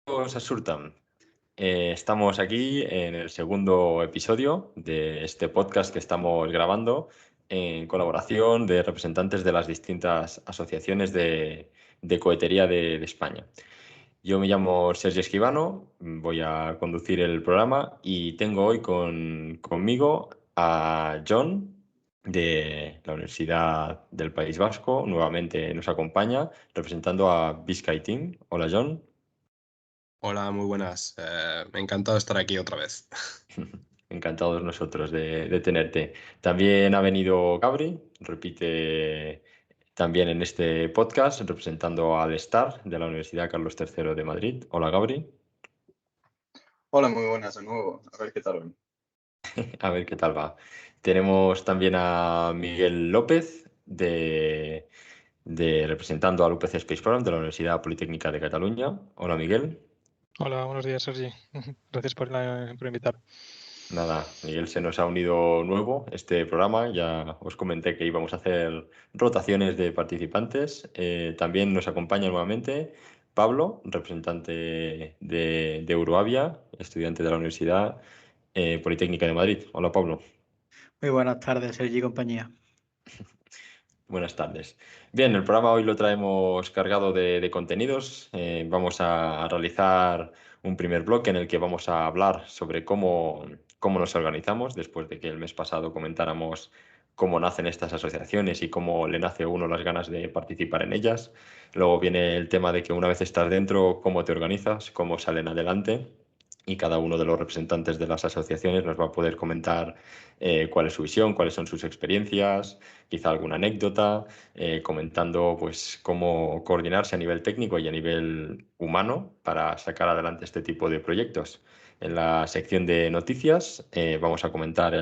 Bienvenidos a Surtam. Estamos aquí en el segundo episodio de este podcast que estamos grabando en colaboración de representantes de las distintas asociaciones de cohetería de España. Yo me llamo Sergio Esquivano, voy a conducir el programa y tengo hoy conmigo a John de la Universidad del País Vasco. Nuevamente nos acompaña representando a Biscay Team. Hola, John. Hola, muy buenas. Encantado de estar aquí otra vez. Encantados nosotros de tenerte. También ha venido Gabri, repite también en este podcast, representando al STAR de la Universidad Carlos III de Madrid. Hola, Gabri. Hola, muy buenas de nuevo. A ver qué tal hoy. A ver qué tal va. Tenemos también a Miguel López, representando al UPC Space Program de la Universidad Politécnica de Cataluña. Hola, Miguel. Hola, buenos días, Sergi. Gracias por invitar. Nada, Miguel se nos ha unido nuevo este programa. Ya os comenté que íbamos a hacer rotaciones de participantes. También nos acompaña nuevamente Pablo, representante de Euroavia, estudiante de la Universidad Politécnica de Madrid. Hola, Pablo. Muy buenas tardes, Sergi y compañía. Buenas tardes. Bien, el programa hoy lo traemos cargado de contenidos. Vamos a realizar un primer bloque en el que vamos a hablar sobre cómo nos organizamos, después de que el mes pasado comentáramos cómo nacen estas asociaciones y cómo le nace a uno las ganas de participar en ellas. Luego viene el tema de que una vez estás dentro, cómo te organizas, cómo salen adelante. Y cada uno de los representantes de las asociaciones nos va a poder comentar cuál es su visión, cuáles son sus experiencias, quizá alguna anécdota, comentando pues cómo coordinarse a nivel técnico y a nivel humano para sacar adelante este tipo de proyectos. En la sección de noticias vamos a comentar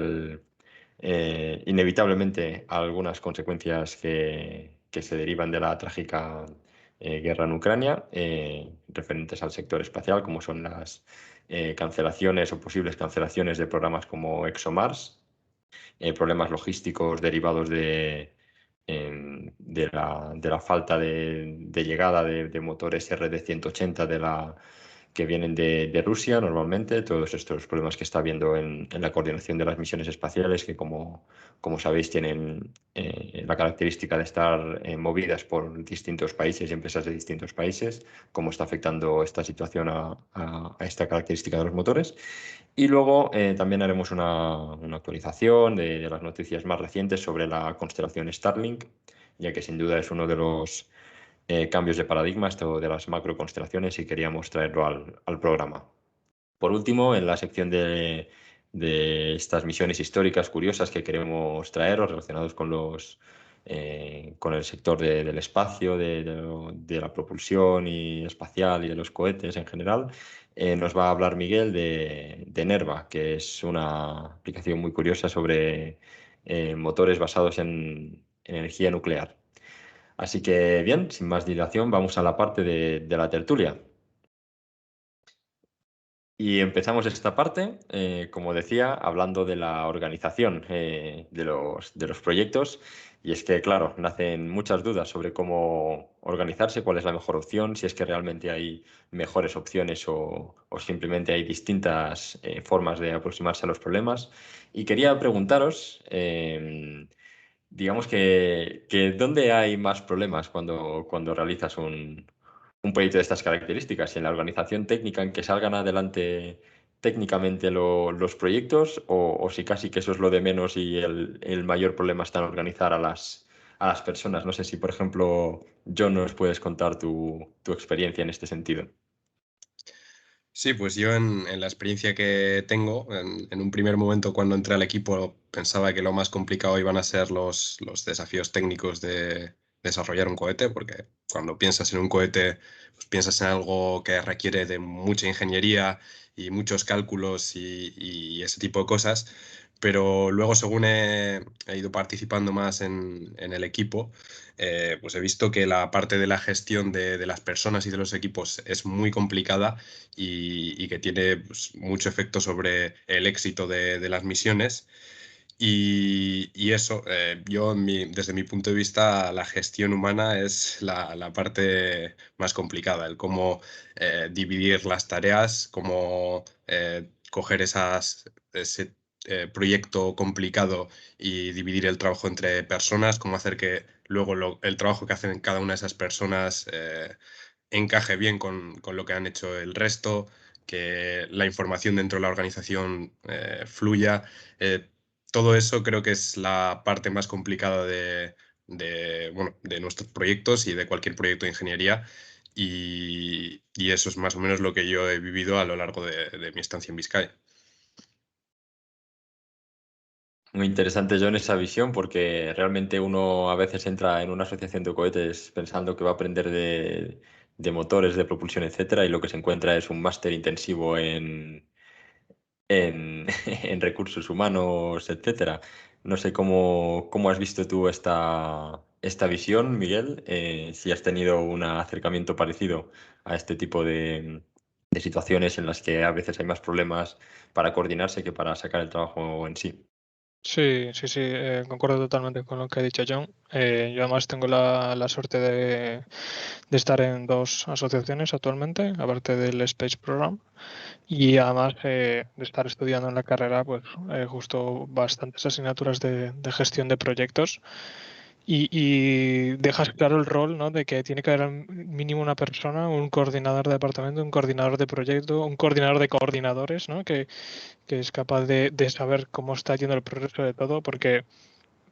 inevitablemente algunas consecuencias que se derivan de la trágica guerra en Ucrania, referentes al sector espacial, como son las cancelaciones o posibles cancelaciones de programas como ExoMars, problemas logísticos derivados de la falta de llegada de motores RD-180 que vienen de Rusia normalmente, todos estos problemas que está habiendo en la coordinación de las misiones espaciales, que como sabéis tienen la característica de estar movidas por distintos países y empresas de distintos países, cómo está afectando esta situación a esta característica de los motores. Y luego también haremos una actualización de las noticias más recientes sobre la constelación Starlink, ya que sin duda es uno de los cambios de paradigma, esto de las macroconstelaciones, y queríamos traerlo al programa. Por último, en la sección de estas misiones históricas curiosas que queremos traeros relacionados con el sector del espacio, de la propulsión y espacial y de los cohetes en general, nos va a hablar Miguel de Nerva, que es una aplicación muy curiosa sobre motores basados en energía nuclear. Así que bien, sin más dilación, vamos a la parte de la tertulia. Y empezamos esta parte, como decía, hablando de la organización de los proyectos. Y es que, claro, nacen muchas dudas sobre cómo organizarse, cuál es la mejor opción, si es que realmente hay mejores opciones o simplemente hay distintas formas de aproximarse a los problemas. Y quería preguntaros, digamos que ¿dónde hay más problemas cuando realizas un proyecto de estas características? ¿En la organización técnica, en que salgan adelante técnicamente los proyectos, o si casi que eso es lo de menos y el mayor problema está en organizar a las personas? No sé si, por ejemplo, John, nos puedes contar tu experiencia en este sentido. Sí, pues yo en la experiencia que tengo, en un primer momento cuando entré al equipo pensaba que lo más complicado iban a ser los desafíos técnicos de desarrollar un cohete, porque cuando piensas en un cohete, pues piensas en algo que requiere de mucha ingeniería y muchos cálculos y ese tipo de cosas. Pero luego, según he ido participando más en el equipo, pues he visto que la parte de la gestión de las personas y de los equipos es muy complicada y que tiene pues, mucho efecto sobre el éxito de las misiones. Y eso, yo desde mi punto de vista, la gestión humana es la parte más complicada, el cómo dividir las tareas, cómo coger ese proyecto complicado y dividir el trabajo entre personas, cómo hacer que luego el trabajo que hacen cada una de esas personas encaje bien con lo que han hecho el resto, que la información dentro de la organización fluya. Todo eso creo que es la parte más complicada bueno, de nuestros proyectos y de cualquier proyecto de ingeniería. Y eso es más o menos lo que yo he vivido a lo largo de mi estancia en Vizcaya. Muy interesante, John, esa visión, porque realmente uno a veces entra en una asociación de cohetes pensando que va a aprender de motores, de propulsión, etcétera, y lo que se encuentra es un máster intensivo en recursos humanos, etcétera. No sé cómo has visto tú esta visión, Miguel, si has tenido un acercamiento parecido a este tipo de situaciones en las que a veces hay más problemas para coordinarse que para sacar el trabajo en sí. Sí, sí, sí, concuerdo totalmente con lo que ha dicho John. Yo además tengo la suerte de estar en dos asociaciones actualmente, aparte del Space Program, y además de estar estudiando en la carrera, pues justo bastantes asignaturas de gestión de proyectos. Y dejas claro el rol, ¿no? De que tiene que haber mínimo una persona, un coordinador de departamento, un coordinador de proyecto, un coordinador de coordinadores, ¿no? Que es capaz de saber cómo está yendo el progreso de todo, porque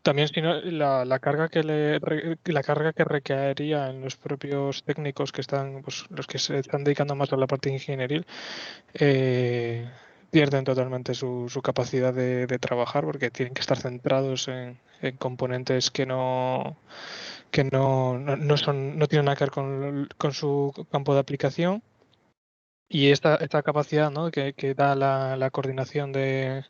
también si no, la carga la carga que recaería en los propios técnicos que están, pues los que se están dedicando más a la parte ingenieril, eh, pierden totalmente su capacidad de trabajar porque tienen que estar centrados en componentes que no tienen nada que ver con su campo de aplicación. Y esta capacidad, ¿no? que da la coordinación de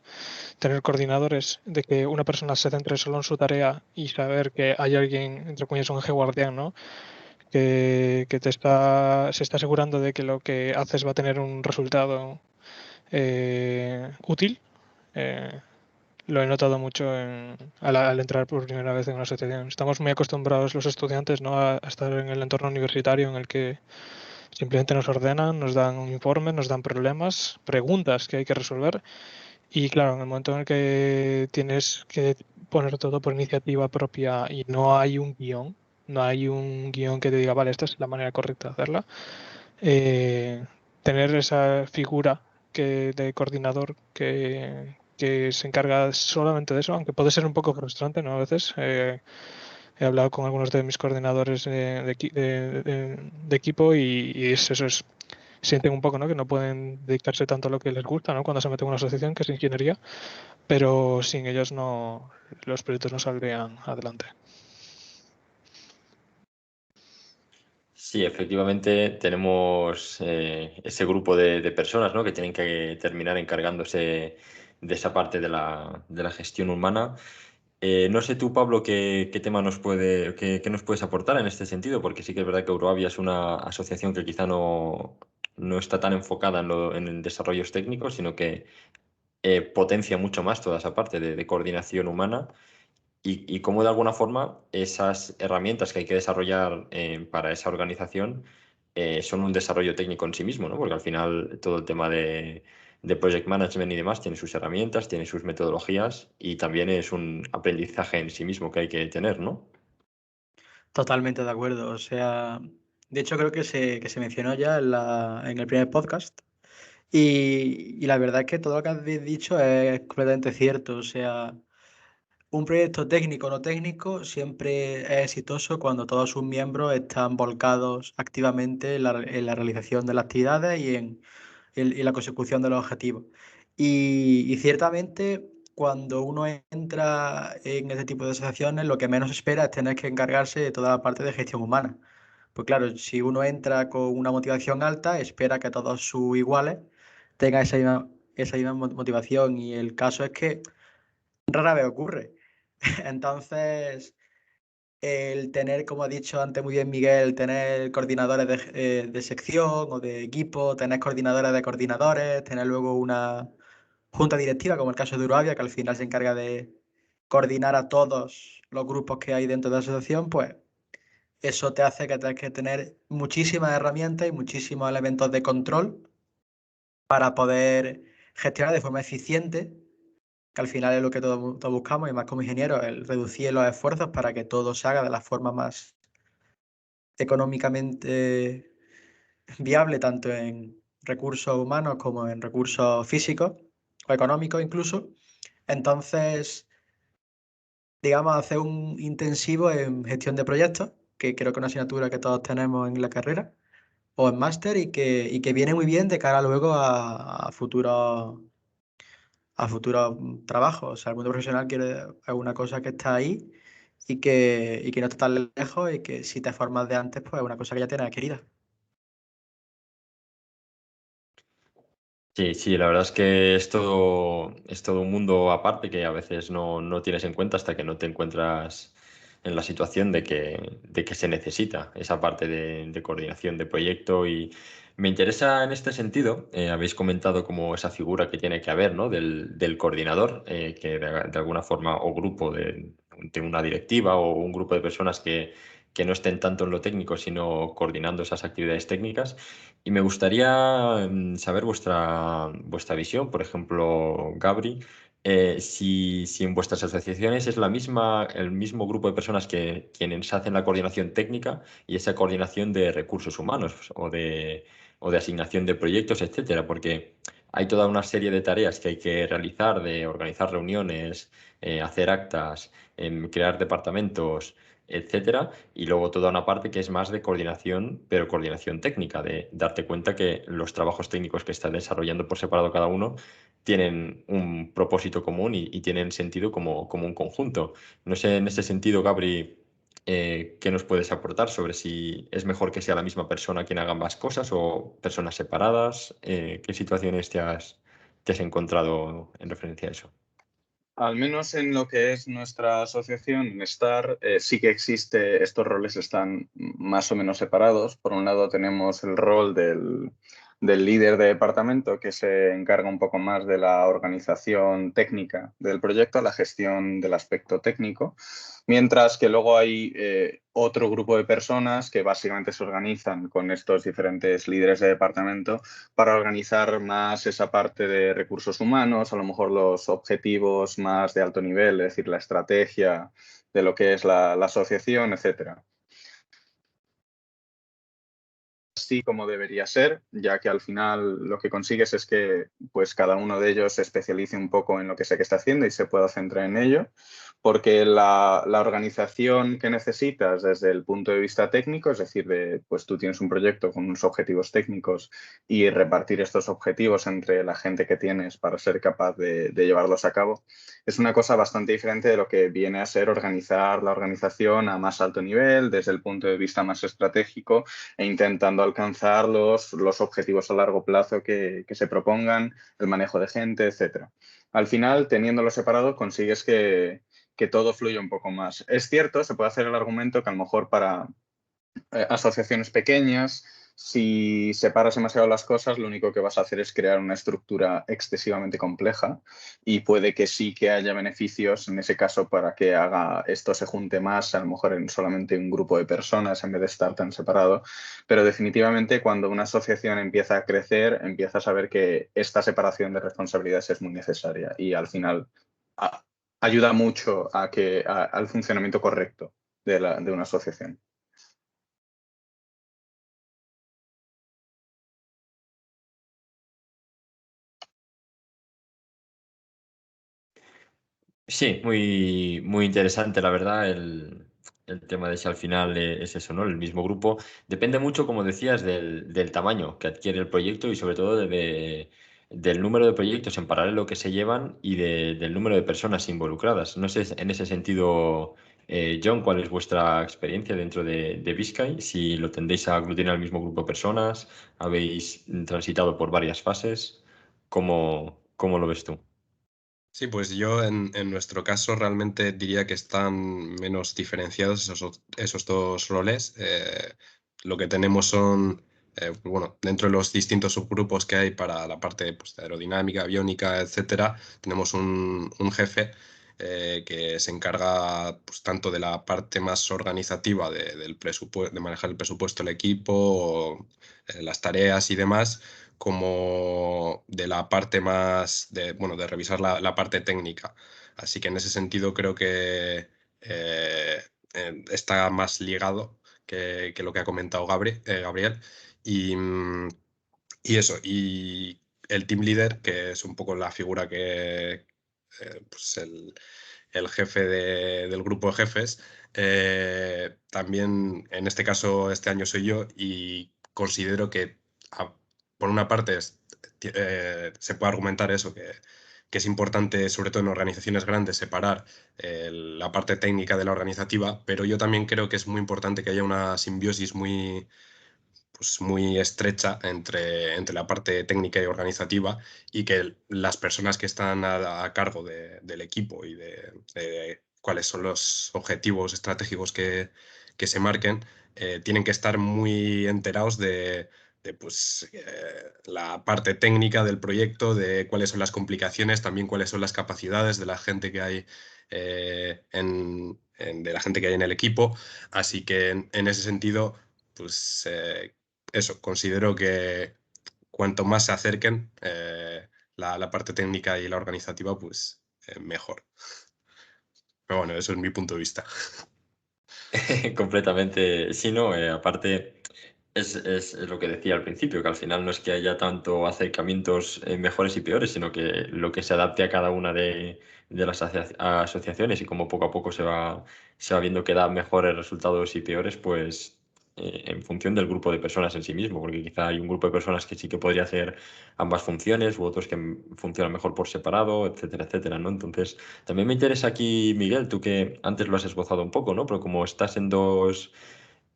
tener coordinadores, de que una persona se centre solo en su tarea y saber que hay alguien, entre comillas, un eje guardián, ¿no? que se está asegurando de que lo que haces va a tener un resultado útil. eh, lo he notado mucho al entrar por primera vez en una asociación. Estamos muy acostumbrados los estudiantes, ¿no? a estar en el entorno universitario en el que simplemente nos ordenan, nos dan un informe, nos dan problemas, preguntas que hay que resolver. Y claro, en el momento en el que tienes que poner todo por iniciativa propia y no hay un guión, no hay un guión que te diga, vale, esta es la manera correcta de hacerla, tener esa figura de coordinador que se encarga solamente de eso, aunque puede ser un poco frustrante, ¿no? A veces he hablado con algunos de mis coordinadores de equipo y eso es sienten un poco, ¿no? Que no pueden dedicarse tanto a lo que les gusta, ¿no? Cuando se meten en una asociación que es ingeniería, pero sin ellos no los proyectos no saldrían adelante. Sí, efectivamente tenemos ese grupo de personas, ¿no? que tienen que terminar encargándose de esa parte de la gestión humana. No sé tú, Pablo, qué tema qué nos puedes aportar en este sentido, porque sí que es verdad que Euroavia es una asociación que quizá no está tan enfocada en desarrollos técnicos, sino que potencia mucho más toda esa parte de coordinación humana y cómo de alguna forma esas herramientas que hay que desarrollar para esa organización son un desarrollo técnico en sí mismo, ¿no? Porque al final todo el tema de project management y demás tiene sus herramientas, tiene sus metodologías y también es un aprendizaje en sí mismo que hay que tener, ¿no? Totalmente de acuerdo. O sea, de hecho creo que se mencionó ya en el primer podcast. Y la verdad es que todo lo que has dicho es completamente cierto. O sea, un proyecto técnico o no técnico siempre es exitoso cuando todos sus miembros están volcados activamente en la realización de las actividades y la consecución de los objetivos. Y ciertamente, cuando uno entra en este tipo de asociaciones, lo que menos espera es tener que encargarse de toda la parte de gestión humana. Pues claro, si uno entra con una motivación alta, espera que todos sus iguales tengan esa misma motivación. Y el caso es que rara vez ocurre. Entonces, el tener, como ha dicho antes muy bien Miguel, tener coordinadores de sección o de equipo, tener coordinadores de coordinadores, tener luego una junta directiva, como el caso de Eurovia, que al final se encarga coordinar a todos los grupos que hay dentro de la asociación, pues eso te hace que tengas que tener muchísimas herramientas y muchísimos elementos de control para poder gestionar de forma eficiente, que al final es lo que todos buscamos, y más como ingenieros, el reducir los esfuerzos para que todo se haga de la forma más económicamente viable, tanto en recursos humanos como en recursos físicos o económicos incluso. Entonces, digamos, hacer un intensivo en gestión de proyectos, que creo que es una asignatura que todos tenemos en la carrera o en máster y que viene muy bien de cara luego a futuros trabajos. O sea, el mundo profesional es una cosa que está ahí y que no está tan lejos y que si te formas de antes, pues es una cosa que ya tienes adquirida. Sí, sí, la verdad es que es todo un mundo aparte que a veces no tienes en cuenta hasta que no te encuentras en la situación de que se necesita esa parte de coordinación de proyecto. Y me interesa en este sentido, habéis comentado como esa figura que tiene que haber, ¿no? Del coordinador, que de alguna forma, o grupo de una directiva o un grupo de personas que no estén tanto en lo técnico, sino coordinando esas actividades técnicas. Y me gustaría saber vuestra visión, por ejemplo, Gabri, si en vuestras asociaciones es el mismo grupo de personas que quienes hacen la coordinación técnica y esa coordinación de recursos humanos o de asignación de proyectos, etcétera, porque hay toda una serie de tareas que hay que realizar, de organizar reuniones, hacer actas, crear departamentos, etcétera, y luego toda una parte que es más de coordinación, pero coordinación técnica, de darte cuenta que los trabajos técnicos que están desarrollando por separado cada uno tienen un propósito común y tienen sentido como un conjunto. No sé, en ese sentido, Gabri, ¿qué nos puedes aportar sobre si es mejor que sea la misma persona quien haga ambas cosas o personas separadas? ¿Qué situaciones te has encontrado en referencia a eso? Al menos en lo que es nuestra asociación, STAR, sí que existe, estos roles están más o menos separados. Por un lado tenemos el rol del líder de departamento, que se encarga un poco más de la organización técnica del proyecto, la gestión del aspecto técnico, mientras que luego hay otro grupo de personas que básicamente se organizan con estos diferentes líderes de departamento para organizar más esa parte de recursos humanos, a lo mejor los objetivos más de alto nivel, es decir, la estrategia de lo que es la asociación, etcétera. Así como debería ser, ya que al final lo que consigues es que pues, cada uno de ellos se especialice un poco en lo que sé que está haciendo y se pueda centrar en ello, porque la organización que necesitas desde el punto de vista técnico, es decir, pues tú tienes un proyecto con unos objetivos técnicos y repartir estos objetivos entre la gente que tienes para ser capaz de llevarlos a cabo, es una cosa bastante diferente de lo que viene a ser organizar la organización a más alto nivel, desde el punto de vista más estratégico e intentando alcanzar los objetivos a largo plazo que se propongan, el manejo de gente, etc. Al final, teniéndolo separado, consigues que todo fluya un poco más. Es cierto, se puede hacer el argumento que a lo mejor para asociaciones pequeñas, si separas demasiado las cosas, lo único que vas a hacer es crear una estructura excesivamente compleja y puede que sí que haya beneficios en ese caso para que esto se junte más, a lo mejor en solamente un grupo de personas en vez de estar tan separado. Pero definitivamente cuando una asociación empieza a crecer, empiezas a ver que esta separación de responsabilidades es muy necesaria y al final ayuda mucho al funcionamiento correcto de una asociación. Sí, muy interesante, la verdad, el tema de si al final es eso, ¿no? El mismo grupo. Depende mucho, como decías, del tamaño que adquiere el proyecto y sobre todo del número de proyectos en paralelo que se llevan y del número de personas involucradas. No sé, en ese sentido, John, ¿cuál es vuestra experiencia dentro de Biscay? Si lo tendéis a aglutinar al mismo grupo de personas, habéis transitado por varias fases, ¿cómo lo ves tú? Sí, pues yo en nuestro caso realmente diría que están menos diferenciados esos dos roles. Lo que tenemos son, bueno, dentro de los distintos subgrupos que hay para la parte pues, de aerodinámica, aviónica, etcétera, tenemos un jefe que se encarga pues, tanto de la parte más organizativa del presupuesto, de manejar el presupuesto del equipo, las tareas y demás, como de la parte más de revisar la parte técnica. Así que en ese sentido creo que está más ligado que lo que ha comentado Gabriel. Y eso, y el team leader, que es un poco la figura que, pues el jefe del grupo de jefes, también en este caso este año soy yo y considero que por una parte se puede argumentar eso, que es importante, sobre todo en organizaciones grandes, separar la parte técnica de la organizativa, pero yo también creo que es muy importante que haya una simbiosis muy estrecha entre la parte técnica y organizativa, y que las personas que están a cargo del equipo y de cuáles son los objetivos estratégicos que se marquen, tienen que estar muy enterados de la parte técnica del proyecto, de cuáles son las complicaciones, también cuáles son las capacidades de la gente que hay de la gente que hay en el equipo. Así que en ese sentido, pues eso, considero que cuanto más se acerquen la parte técnica y la organizativa, pues mejor. Pero bueno, eso es mi punto de vista. Completamente, sí, no, aparte es lo que decía al principio, que al final no es que haya tanto acercamientos mejores y peores, sino que lo que se adapte a cada una de las asociaciones, y como poco a poco se va viendo que da mejores resultados y peores, pues en función del grupo de personas en sí mismo, porque quizá hay un grupo de personas que sí que podría hacer ambas funciones, u otros que funcionan mejor por separado, etcétera, etcétera, ¿no? Entonces, también me interesa aquí, Miguel, tú que antes lo has esbozado un poco, ¿no? Pero como estás en dos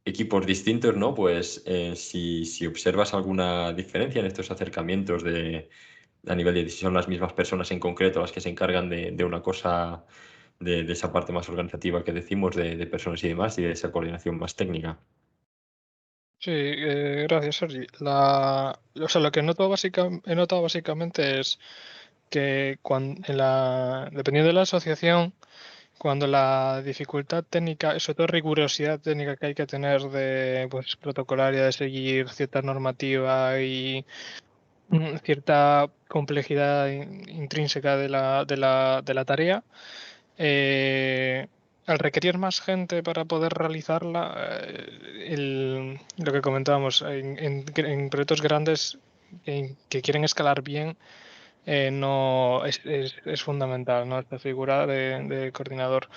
equipos distintos, ¿no? Pues si observas alguna diferencia en estos acercamientos a nivel de si son las mismas personas en concreto las que se encargan de una cosa, de esa parte más organizativa que decimos, de personas y demás, y de esa coordinación más técnica. Sí, gracias, Sergi. O sea, lo que he notado básicamente es que dependiendo de la asociación, cuando la dificultad técnica, sobre todo rigurosidad técnica que hay que tener de pues, protocolaria, de seguir cierta normativa y cierta complejidad intrínseca de la tarea, eh, al requerir más gente para poder realizarla, lo que comentábamos, en proyectos grandes que quieren escalar bien, no es fundamental, ¿no? Esta figura de coordinador.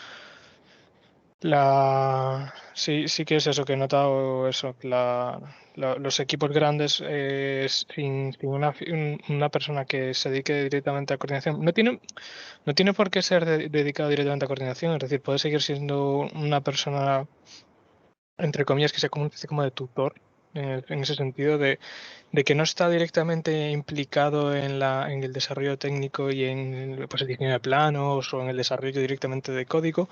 Sí que es eso, que he notado eso, que los equipos grandes sin una persona que se dedique directamente a coordinación, no tiene por qué ser dedicado directamente a coordinación, es decir, puede seguir siendo una persona, entre comillas, que se conoce como de tutor, en ese sentido de que no está directamente implicado en el desarrollo técnico y en pues, el diseño de planos o en el desarrollo directamente de código,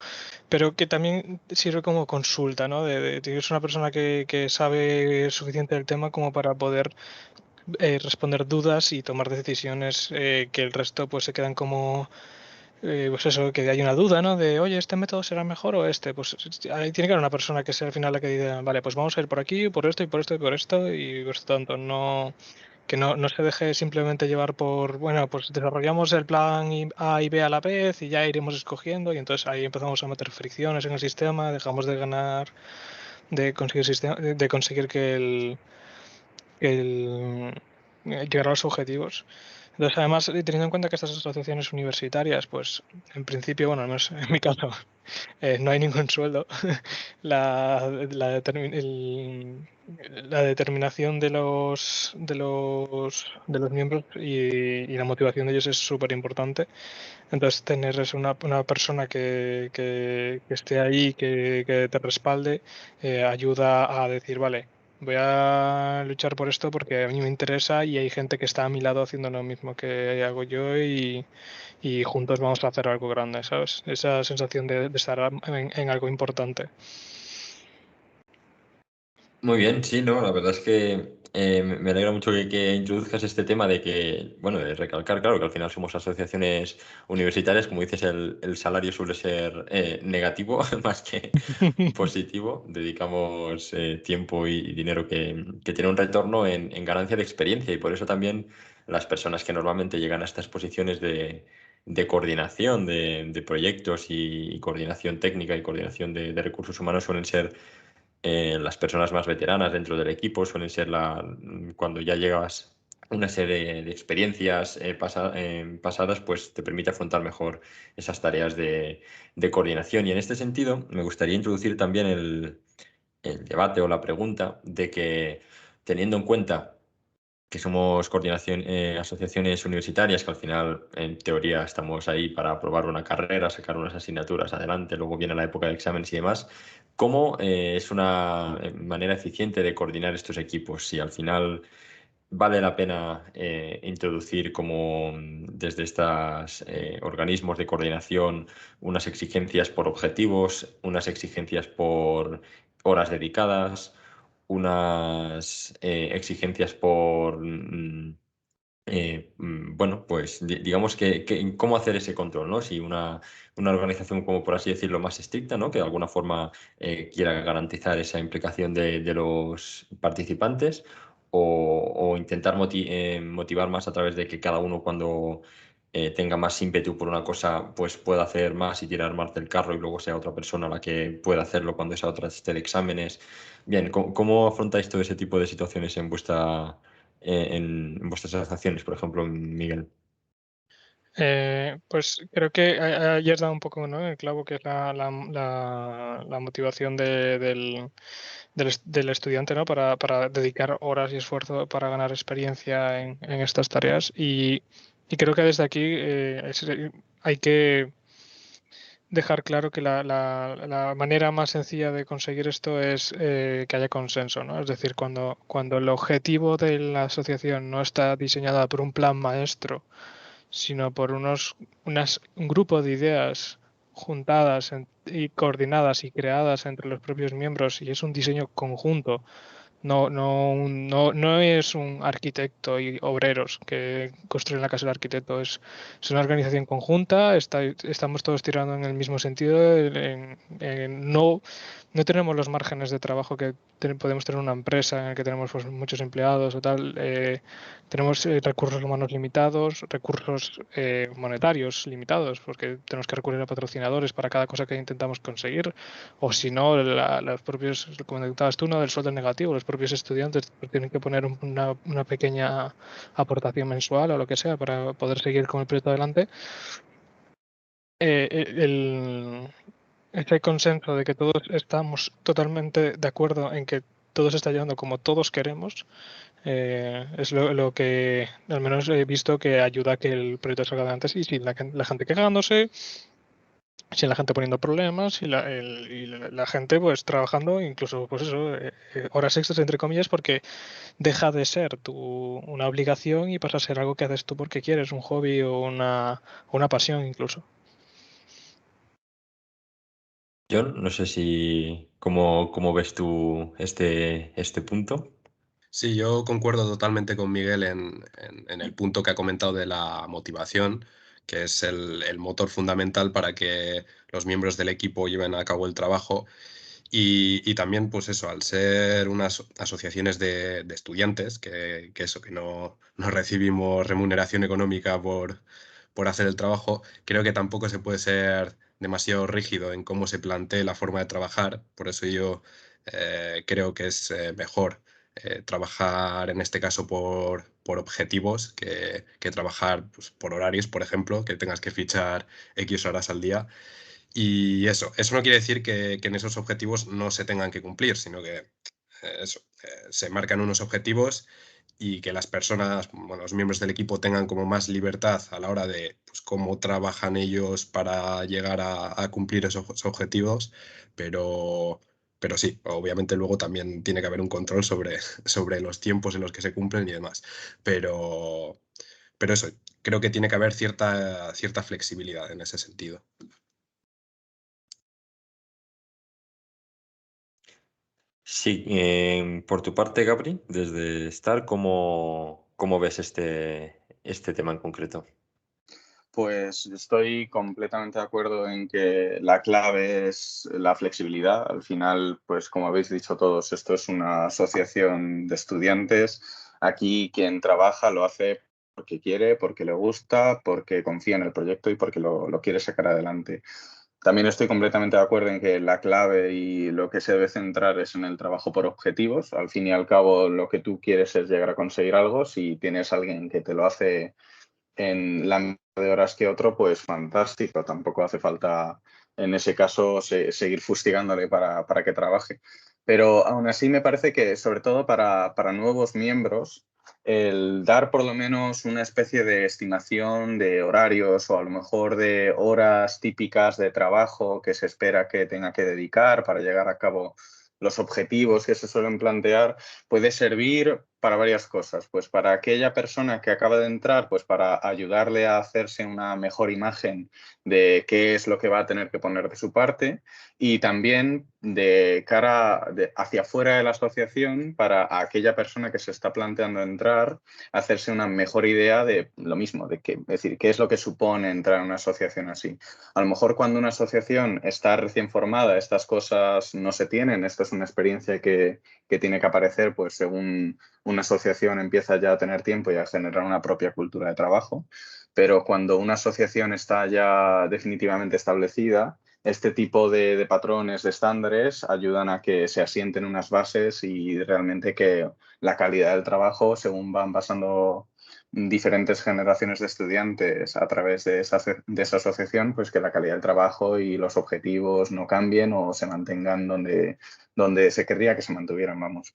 pero que también sirve como consulta, ¿no? Es una persona que sabe suficiente del tema como para poder responder dudas y tomar decisiones que el resto pues se quedan como pues eso, que hay una duda, ¿no? De, oye, ¿este método será mejor o este? Pues ahí tiene que haber una persona que sea al final la que diga, vale, pues vamos a ir por aquí, por esto y por esto y por esto, y por tanto, que no se deje simplemente llevar por, bueno, pues desarrollamos el plan A y B a la vez y ya iremos escogiendo, y entonces ahí empezamos a meter fricciones en el sistema, dejamos de ganar, de conseguir llegar a los objetivos. Entonces, además, teniendo en cuenta que estas asociaciones universitarias, pues en principio, bueno, al menos en mi caso, no hay ningún sueldo. La determinación de los miembros y la motivación de ellos es súper importante. Entonces, tener una persona que esté ahí, que te respalde, ayuda a decir, vale, voy a luchar por esto porque a mí me interesa y hay gente que está a mi lado haciendo lo mismo que hago yo y juntos vamos a hacer algo grande, ¿sabes? Esa sensación de estar en algo importante. Muy bien, sí, ¿no? La verdad es que me alegra mucho que introduzcas este tema de que, bueno, de recalcar, claro, que al final somos asociaciones universitarias, como dices, el salario suele ser negativo más que positivo. Dedicamos tiempo y dinero que tiene un retorno en ganancia de experiencia y por eso también las personas que normalmente llegan a estas posiciones de coordinación de proyectos y coordinación técnica y coordinación de recursos humanos suelen ser las personas más veteranas dentro del equipo, suelen ser cuando ya llevas una serie de experiencias pasadas, pues te permite afrontar mejor esas tareas de coordinación. Y en este sentido, me gustaría introducir también el debate o la pregunta de que, teniendo en cuenta que somos asociaciones universitarias, que al final, en teoría, estamos ahí para aprobar una carrera, sacar unas asignaturas adelante, luego viene la época de exámenes y demás. ¿Cómo es una manera eficiente de coordinar estos equipos? Si al final vale la pena introducir como desde estos organismos de coordinación unas exigencias por objetivos, unas exigencias por horas dedicadas, unas exigencias por, bueno, pues digamos que cómo hacer ese control, ¿no? Si una organización como por así decirlo más estricta, ¿no? Que de alguna forma quiera garantizar esa implicación de los participantes o intentar motivar más a través de que cada uno cuando tenga más ímpetu por una cosa, pues pueda hacer más y tirar más del carro y luego sea otra persona la que pueda hacerlo cuando esa otra esté de exámenes. Bien, ¿cómo afrontáis todo ese tipo de situaciones en vuestras asociaciones, por ejemplo, Miguel? Pues creo que ayer has dado un poco, ¿no?, el clavo, que es la motivación del estudiante, ¿no?, para dedicar horas y esfuerzo para ganar experiencia en estas tareas. Y creo que desde aquí hay que dejar claro que la manera más sencilla de conseguir esto es que haya consenso, ¿no? Es decir, cuando el objetivo de la asociación no está diseñada por un plan maestro, sino por un grupo de ideas juntadas y coordinadas y creadas entre los propios miembros, y es un diseño conjunto. No es un arquitecto y obreros que construyen la casa del arquitecto, es una organización conjunta, estamos todos tirando en el mismo sentido, no tenemos los márgenes de trabajo que podemos tener una empresa en la que tenemos pues, muchos empleados o tal. Tenemos recursos humanos limitados, recursos monetarios limitados, porque tenemos que recurrir a patrocinadores para cada cosa que intentamos conseguir, o si no, los propios, como comentabas tú, ¿no?, del sueldo negativo, los propios estudiantes tienen que poner una pequeña aportación mensual o lo que sea para poder seguir con el proyecto adelante. Ese consenso de que todos estamos totalmente de acuerdo en que todo se está llevando como todos queremos, es lo que al menos he visto que ayuda a que el proyecto salga adelante, y sin la gente quejándose, sin la gente poniendo problemas y la gente pues trabajando incluso pues eso, horas extras entre comillas, porque deja de ser una obligación y pasa a ser algo que haces tú porque quieres, un hobby o una pasión incluso. John, no sé si cómo ves tú este punto. Sí, yo concuerdo totalmente con Miguel en el punto que ha comentado de la motivación, que es el motor fundamental para que los miembros del equipo lleven a cabo el trabajo. Y también, pues eso, al ser unas asociaciones de estudiantes, que eso, que no recibimos remuneración económica por hacer el trabajo, creo que tampoco se puede ser demasiado rígido en cómo se plantee la forma de trabajar. Por eso yo creo que es mejor trabajar en este caso por objetivos que trabajar pues, por horarios, por ejemplo, que tengas que fichar X horas al día. Y eso no quiere decir que en esos objetivos no se tengan que cumplir, sino que se marcan unos objetivos y que las personas, bueno, los miembros del equipo tengan como más libertad a la hora de pues, cómo trabajan ellos para llegar a cumplir esos objetivos, pero sí, obviamente luego también tiene que haber un control sobre los tiempos en los que se cumplen y demás. Pero, pero eso, creo que tiene que haber cierta flexibilidad en ese sentido. Sí, por tu parte, Gabri, desde Star, ¿cómo ves este tema en concreto? Pues estoy completamente de acuerdo en que la clave es la flexibilidad. Al final, pues como habéis dicho todos, esto es una asociación de estudiantes. Aquí quien trabaja lo hace porque quiere, porque le gusta, porque confía en el proyecto y porque lo quiere sacar adelante. También estoy completamente de acuerdo en que la clave y lo que se debe centrar es en el trabajo por objetivos. Al fin y al cabo, lo que tú quieres es llegar a conseguir algo. Si tienes alguien que te lo hace en la mitad de horas que otro, pues fantástico. Tampoco hace falta, en ese caso, seguir fustigándole para que trabaje. Pero aún así me parece que, sobre todo para nuevos miembros, el dar por lo menos una especie de estimación de horarios o a lo mejor de horas típicas de trabajo que se espera que tenga que dedicar para llegar a cabo los objetivos que se suelen plantear, puede servir para varias cosas. Pues para aquella persona que acaba de entrar, pues para ayudarle a hacerse una mejor imagen de qué es lo que va a tener que poner de su parte, y también de cara hacia afuera de la asociación para aquella persona que se está planteando entrar, hacerse una mejor idea de lo mismo, es decir, qué es lo que supone entrar en una asociación así. A lo mejor cuando una asociación está recién formada, estas cosas no se tienen. Esta es una experiencia que tiene que aparecer pues según una asociación empieza ya a tener tiempo y a generar una propia cultura de trabajo. Pero cuando una asociación está ya definitivamente establecida, este tipo de patrones, de estándares, ayudan a que se asienten unas bases y realmente que la calidad del trabajo, según van pasando diferentes generaciones de estudiantes a través de esa asociación, pues que la calidad del trabajo y los objetivos no cambien o se mantengan donde se querría que se mantuvieran, vamos.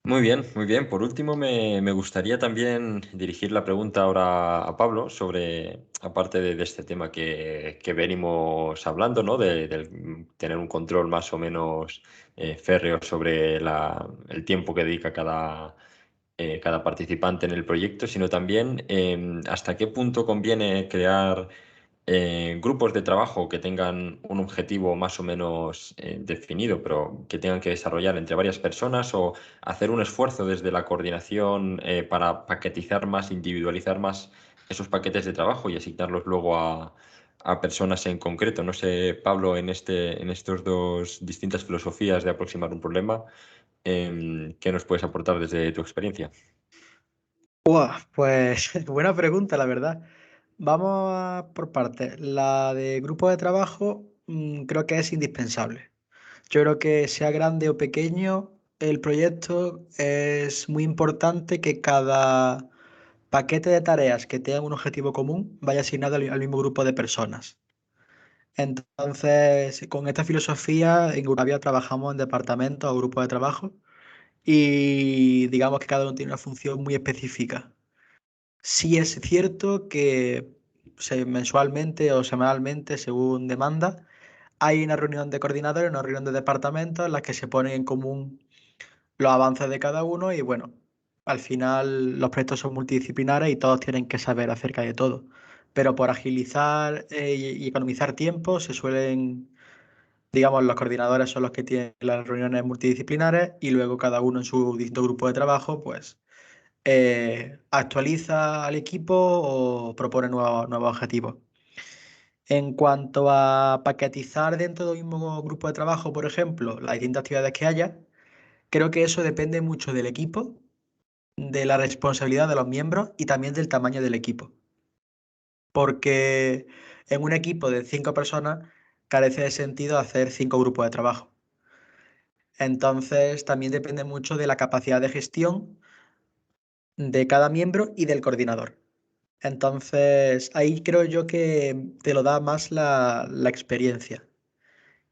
Muy bien, muy bien. Por último, me gustaría también dirigir la pregunta ahora a Pablo sobre, aparte de este tema que venimos hablando, ¿no? Del tener un control más o menos férreo sobre el tiempo que dedica cada participante en el proyecto, sino también hasta qué punto conviene crear grupos de trabajo que tengan un objetivo más o menos definido, pero que tengan que desarrollar entre varias personas, o hacer un esfuerzo desde la coordinación para paquetizar más, individualizar más esos paquetes de trabajo y asignarlos luego a personas en concreto. No sé, Pablo, en estos dos distintas filosofías de aproximar un problema, ¿qué nos puedes aportar desde tu experiencia? Pues buena pregunta, la verdad. Por partes. La de grupo de trabajo, creo que es indispensable. Yo creo que sea grande o pequeño el proyecto, es muy importante que cada paquete de tareas que tengan un objetivo común vaya asignado al mismo grupo de personas. Entonces, con esta filosofía, en Guravia trabajamos en departamentos o grupos de trabajo y digamos que cada uno tiene una función muy específica. Sí es cierto que mensualmente o semanalmente, según demanda, hay una reunión de coordinadores, una reunión de departamentos en las que se ponen en común los avances de cada uno y bueno, al final los proyectos son multidisciplinares y todos tienen que saber acerca de todo. Pero por agilizar y economizar tiempo se suelen, digamos, los coordinadores son los que tienen las reuniones multidisciplinares y luego cada uno en su distinto grupo de trabajo, pues actualiza al equipo o propone nuevos objetivos. En cuanto a paquetizar dentro del mismo grupo de trabajo, por ejemplo, las distintas actividades que haya, creo que eso depende mucho del equipo, de la responsabilidad de los miembros y también del tamaño del equipo. Porque en un equipo de 5 personas carece de sentido hacer 5 grupos de trabajo. Entonces también depende mucho de la capacidad de gestión de cada miembro y del coordinador. Entonces ahí creo yo que te lo da más la experiencia.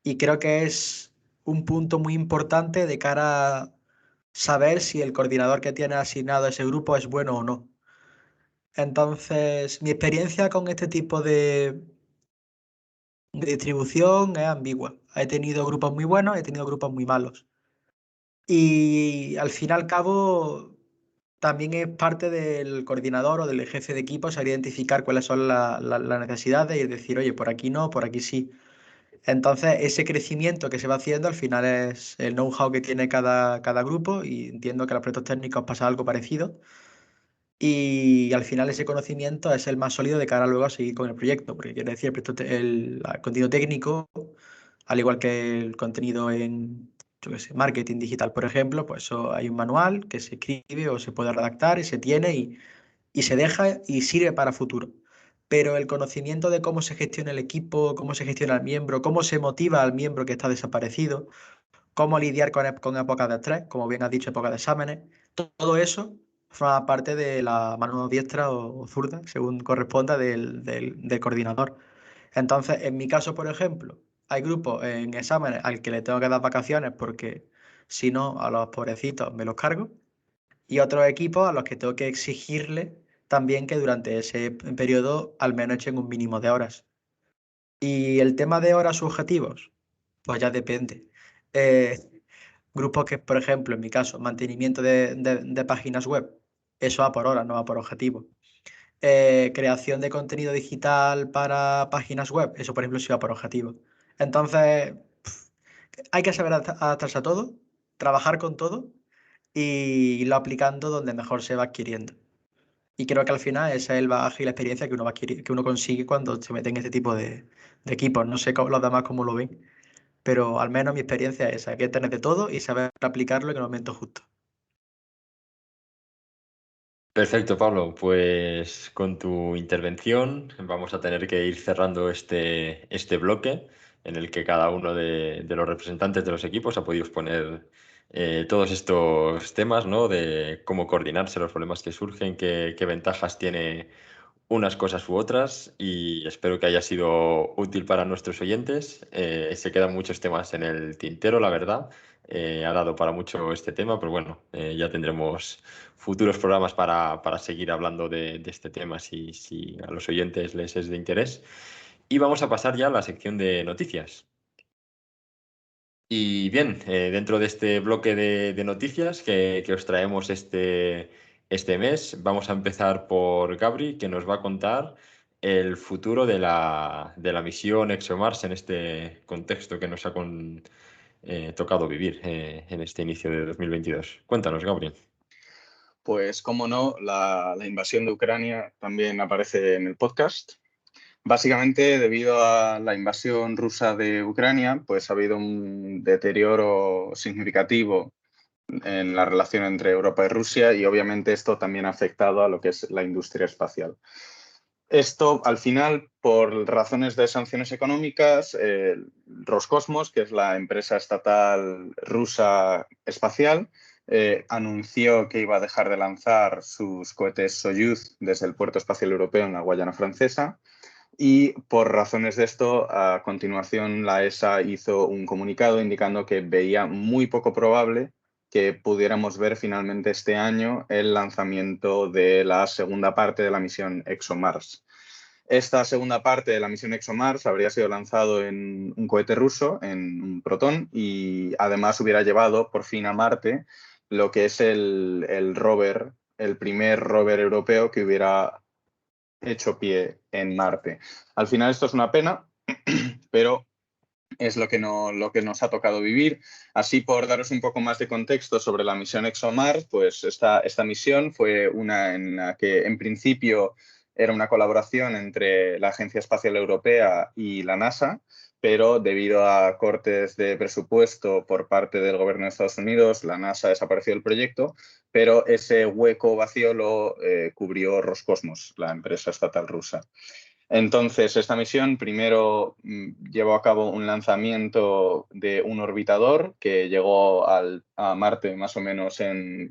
Y creo que es un punto muy importante de cara a saber si el coordinador que tiene asignado ese grupo es bueno o no. Entonces, mi experiencia con este tipo de distribución es ambigua. He tenido grupos muy buenos, he tenido grupos muy malos. Y al fin y al cabo, también es parte del coordinador o del jefe de equipo saber identificar cuáles son las necesidades y decir, oye, por aquí no, por aquí sí. Entonces, ese crecimiento que se va haciendo al final es el know-how que tiene cada grupo y entiendo que a los proyectos técnicos pasa algo parecido. Y al final ese conocimiento es el más sólido de cara luego a seguir con el proyecto, porque quiere decir, el contenido técnico, al igual que el contenido en, yo qué sé, marketing digital, por ejemplo, pues eso hay un manual que se escribe o se puede redactar y se tiene y se deja y sirve para futuro. Pero el conocimiento de cómo se gestiona el equipo, cómo se gestiona el miembro, cómo se motiva al miembro que está desaparecido, cómo lidiar con épocas de estrés, como bien has dicho, épocas de exámenes, todo eso forma parte de la mano diestra o zurda, según corresponda, del coordinador. Entonces, en mi caso, por ejemplo, hay grupos en exámenes al que le tengo que dar vacaciones porque si no, a los pobrecitos me los cargo, y otros equipos a los que tengo que exigirle también que durante ese periodo al menos echen un mínimo de horas. Y el tema de horas subjetivos, pues ya depende. Eh, Grupos que, por ejemplo, en mi caso, mantenimiento de páginas web, eso va por horas, no va por objetivo. Creación de contenido digital para páginas web, eso, por ejemplo, sí va por objetivo. Entonces, hay que saber adaptarse a todo, trabajar con todo y irlo aplicando donde mejor se va adquiriendo. Y creo que al final ese es el bagaje y la experiencia que uno va que uno consigue cuando se mete en este tipo de equipos. No sé los demás cómo lo ven, pero al menos mi experiencia es esa, hay que tener de todo y saber aplicarlo en el momento justo. Perfecto, Pablo. Pues con tu intervención vamos a tener que ir cerrando este bloque en el que cada uno de los representantes de los equipos ha podido exponer todos estos temas, ¿no? De cómo coordinarse, los problemas que surgen, qué ventajas tiene unas cosas u otras, y espero que haya sido útil para nuestros oyentes. Se quedan muchos temas en el tintero, la verdad. Ha dado para mucho este tema, pero bueno, ya tendremos futuros programas para seguir hablando de este tema si a los oyentes les es de interés. Y vamos a pasar ya a la sección de noticias. Y bien, dentro de este bloque de noticias que os traemos este mes, vamos a empezar por Gabri, que nos va a contar el futuro de la misión ExoMars en este contexto que nos ha tocado vivir en este inicio de 2022. Cuéntanos, Gabri. Pues, como no, la invasión de Ucrania también aparece en el podcast. Básicamente, debido a la invasión rusa de Ucrania, pues ha habido un deterioro significativo en la relación entre Europa y Rusia, y obviamente esto también ha afectado a lo que es la industria espacial. Esto, al final, por razones de sanciones económicas, Roscosmos, que es la empresa estatal rusa espacial, anunció que iba a dejar de lanzar sus cohetes Soyuz desde el Puerto Espacial Europeo en la Guayana Francesa. Y por razones de esto, a continuación, la ESA hizo un comunicado indicando que veía muy poco probable que pudiéramos ver finalmente este año el lanzamiento de la segunda parte de la misión ExoMars. Esta segunda parte de la misión ExoMars habría sido lanzado en un cohete ruso, en un Proton, y además hubiera llevado por fin a Marte lo que es el rover, el primer rover europeo que hubiera hecho pie en Marte. Al final esto es una pena, pero es lo que nos ha tocado vivir. Así, por daros un poco más de contexto sobre la misión ExoMars, pues esta misión fue una en la que en principio era una colaboración entre la Agencia Espacial Europea y la NASA, pero debido a cortes de presupuesto por parte del gobierno de Estados Unidos, la NASA desapareció del proyecto, pero ese hueco vacío lo cubrió Roscosmos, la empresa estatal rusa. Entonces, esta misión primero llevó a cabo un lanzamiento de un orbitador que llegó a Marte más o menos en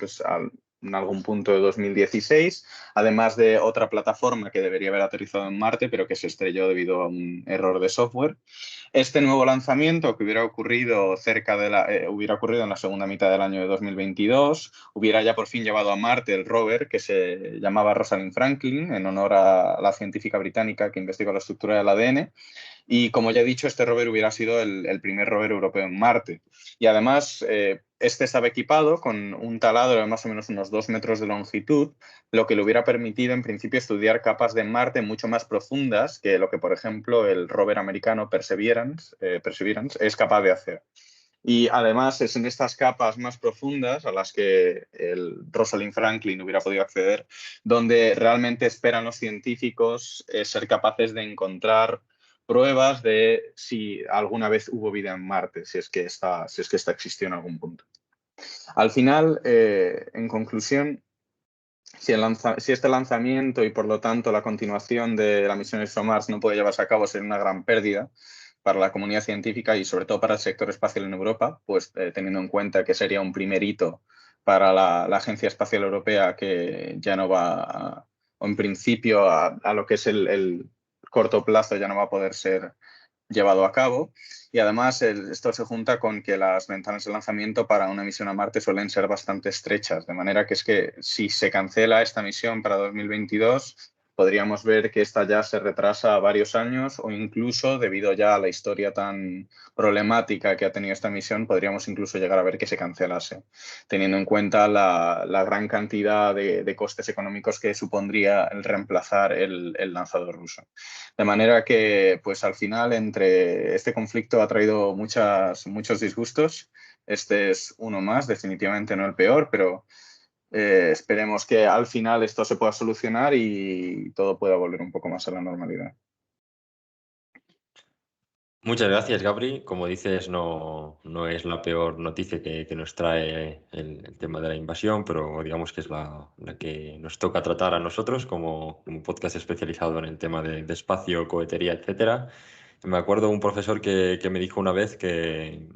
algún punto de 2016, además de otra plataforma que debería haber aterrizado en Marte, pero que se estrelló debido a un error de software. Este nuevo lanzamiento que hubiera ocurrido hubiera ocurrido en la segunda mitad del año de 2022, hubiera ya por fin llevado a Marte el rover que se llamaba Rosalind Franklin, en honor a la científica británica que investigó la estructura del ADN. Y como ya he dicho, este rover hubiera sido el primer rover europeo en Marte. Y además, este estaba equipado con un taladro de más o menos unos 2 metros de longitud, lo que le hubiera permitido en principio estudiar capas de Marte mucho más profundas que lo que, por ejemplo, el rover americano Perseverance es capaz de hacer. Y además es en estas capas más profundas a las que el Rosalind Franklin hubiera podido acceder, donde realmente esperan los científicos ser capaces de encontrar pruebas de si alguna vez hubo vida en Marte, si es que esta existió en algún punto. Al final, en conclusión, si este lanzamiento y por lo tanto la continuación de la misión ExoMars no puede llevarse a cabo, sería una gran pérdida para la comunidad científica y sobre todo para el sector espacial en Europa, pues teniendo en cuenta que sería un primer hito para la Agencia Espacial Europea, que ya no va, o en principio a lo que es el corto plazo ya no va a poder ser llevado a cabo. Y además esto se junta con que las ventanas de lanzamiento para una misión a Marte suelen ser bastante estrechas, de manera que es que si se cancela esta misión para 2022, podríamos ver que esta ya se retrasa varios años o incluso, debido ya a la historia tan problemática que ha tenido esta misión, podríamos incluso llegar a ver que se cancelase, teniendo en cuenta la gran cantidad de costes económicos que supondría el reemplazar el lanzador ruso. De manera que, pues al final, entre este conflicto ha traído muchos disgustos. Este es uno más, definitivamente no el peor, pero esperemos que al final esto se pueda solucionar y todo pueda volver un poco más a la normalidad. Muchas gracias, Gabri. Como dices, no es la peor noticia que nos trae el tema de la invasión, pero digamos que es la que nos toca tratar a nosotros como un podcast especializado en el tema de espacio, cohetería, etcétera. Me acuerdo un profesor que me dijo una vez que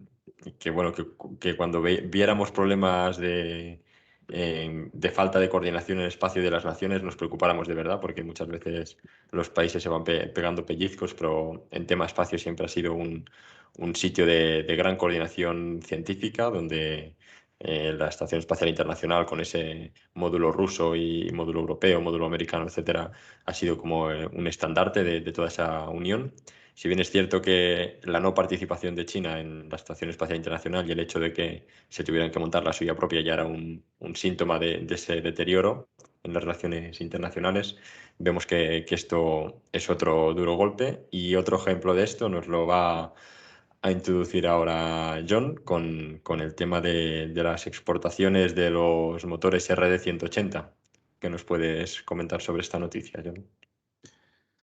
cuando viéramos problemas de falta de coordinación en el espacio de las naciones nos preocupáramos de verdad, porque muchas veces los países se van pegando pellizcos, pero en tema espacio siempre ha sido un sitio de gran coordinación científica, donde la Estación Espacial Internacional, con ese módulo ruso y módulo europeo, módulo americano, etcétera, ha sido como un estandarte de toda esa unión. Si bien es cierto que la no participación de China en la Estación Espacial Internacional y el hecho de que se tuvieran que montar la suya propia ya era un síntoma de ese deterioro en las relaciones internacionales, vemos que esto es otro duro golpe, y otro ejemplo de esto nos lo va a introducir ahora John con el tema de las exportaciones de los motores RD180. ¿Qué nos puedes comentar sobre esta noticia, John?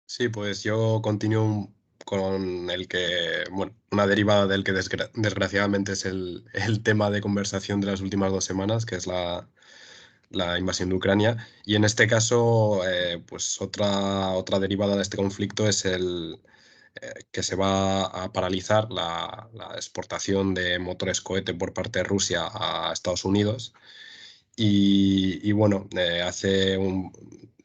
Sí, pues yo continúo con el que, bueno, una derivada del que desgraciadamente es el tema de conversación de las últimas 2 semanas, que es la invasión de Ucrania. Y en este caso, pues otra derivada de este conflicto es que se va a paralizar la exportación de motores cohete por parte de Rusia a Estados Unidos. Y bueno, hace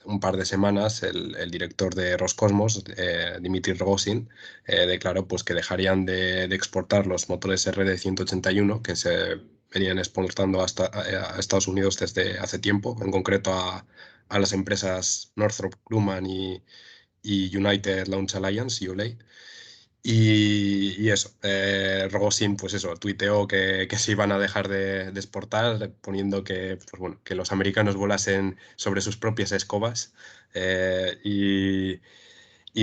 un par de semanas el director de Roscosmos, Dmitry Rogozin, declaró pues, que dejarían de exportar los motores RD-181 que se venían exportando a Estados Unidos desde hace tiempo, en concreto a las empresas Northrop Grumman y United Launch Alliance, ULA. Y eso, Rogozin, pues eso, tuiteó que se iban a dejar de exportar, poniendo que, pues bueno, que los americanos volasen sobre sus propias escobas. Y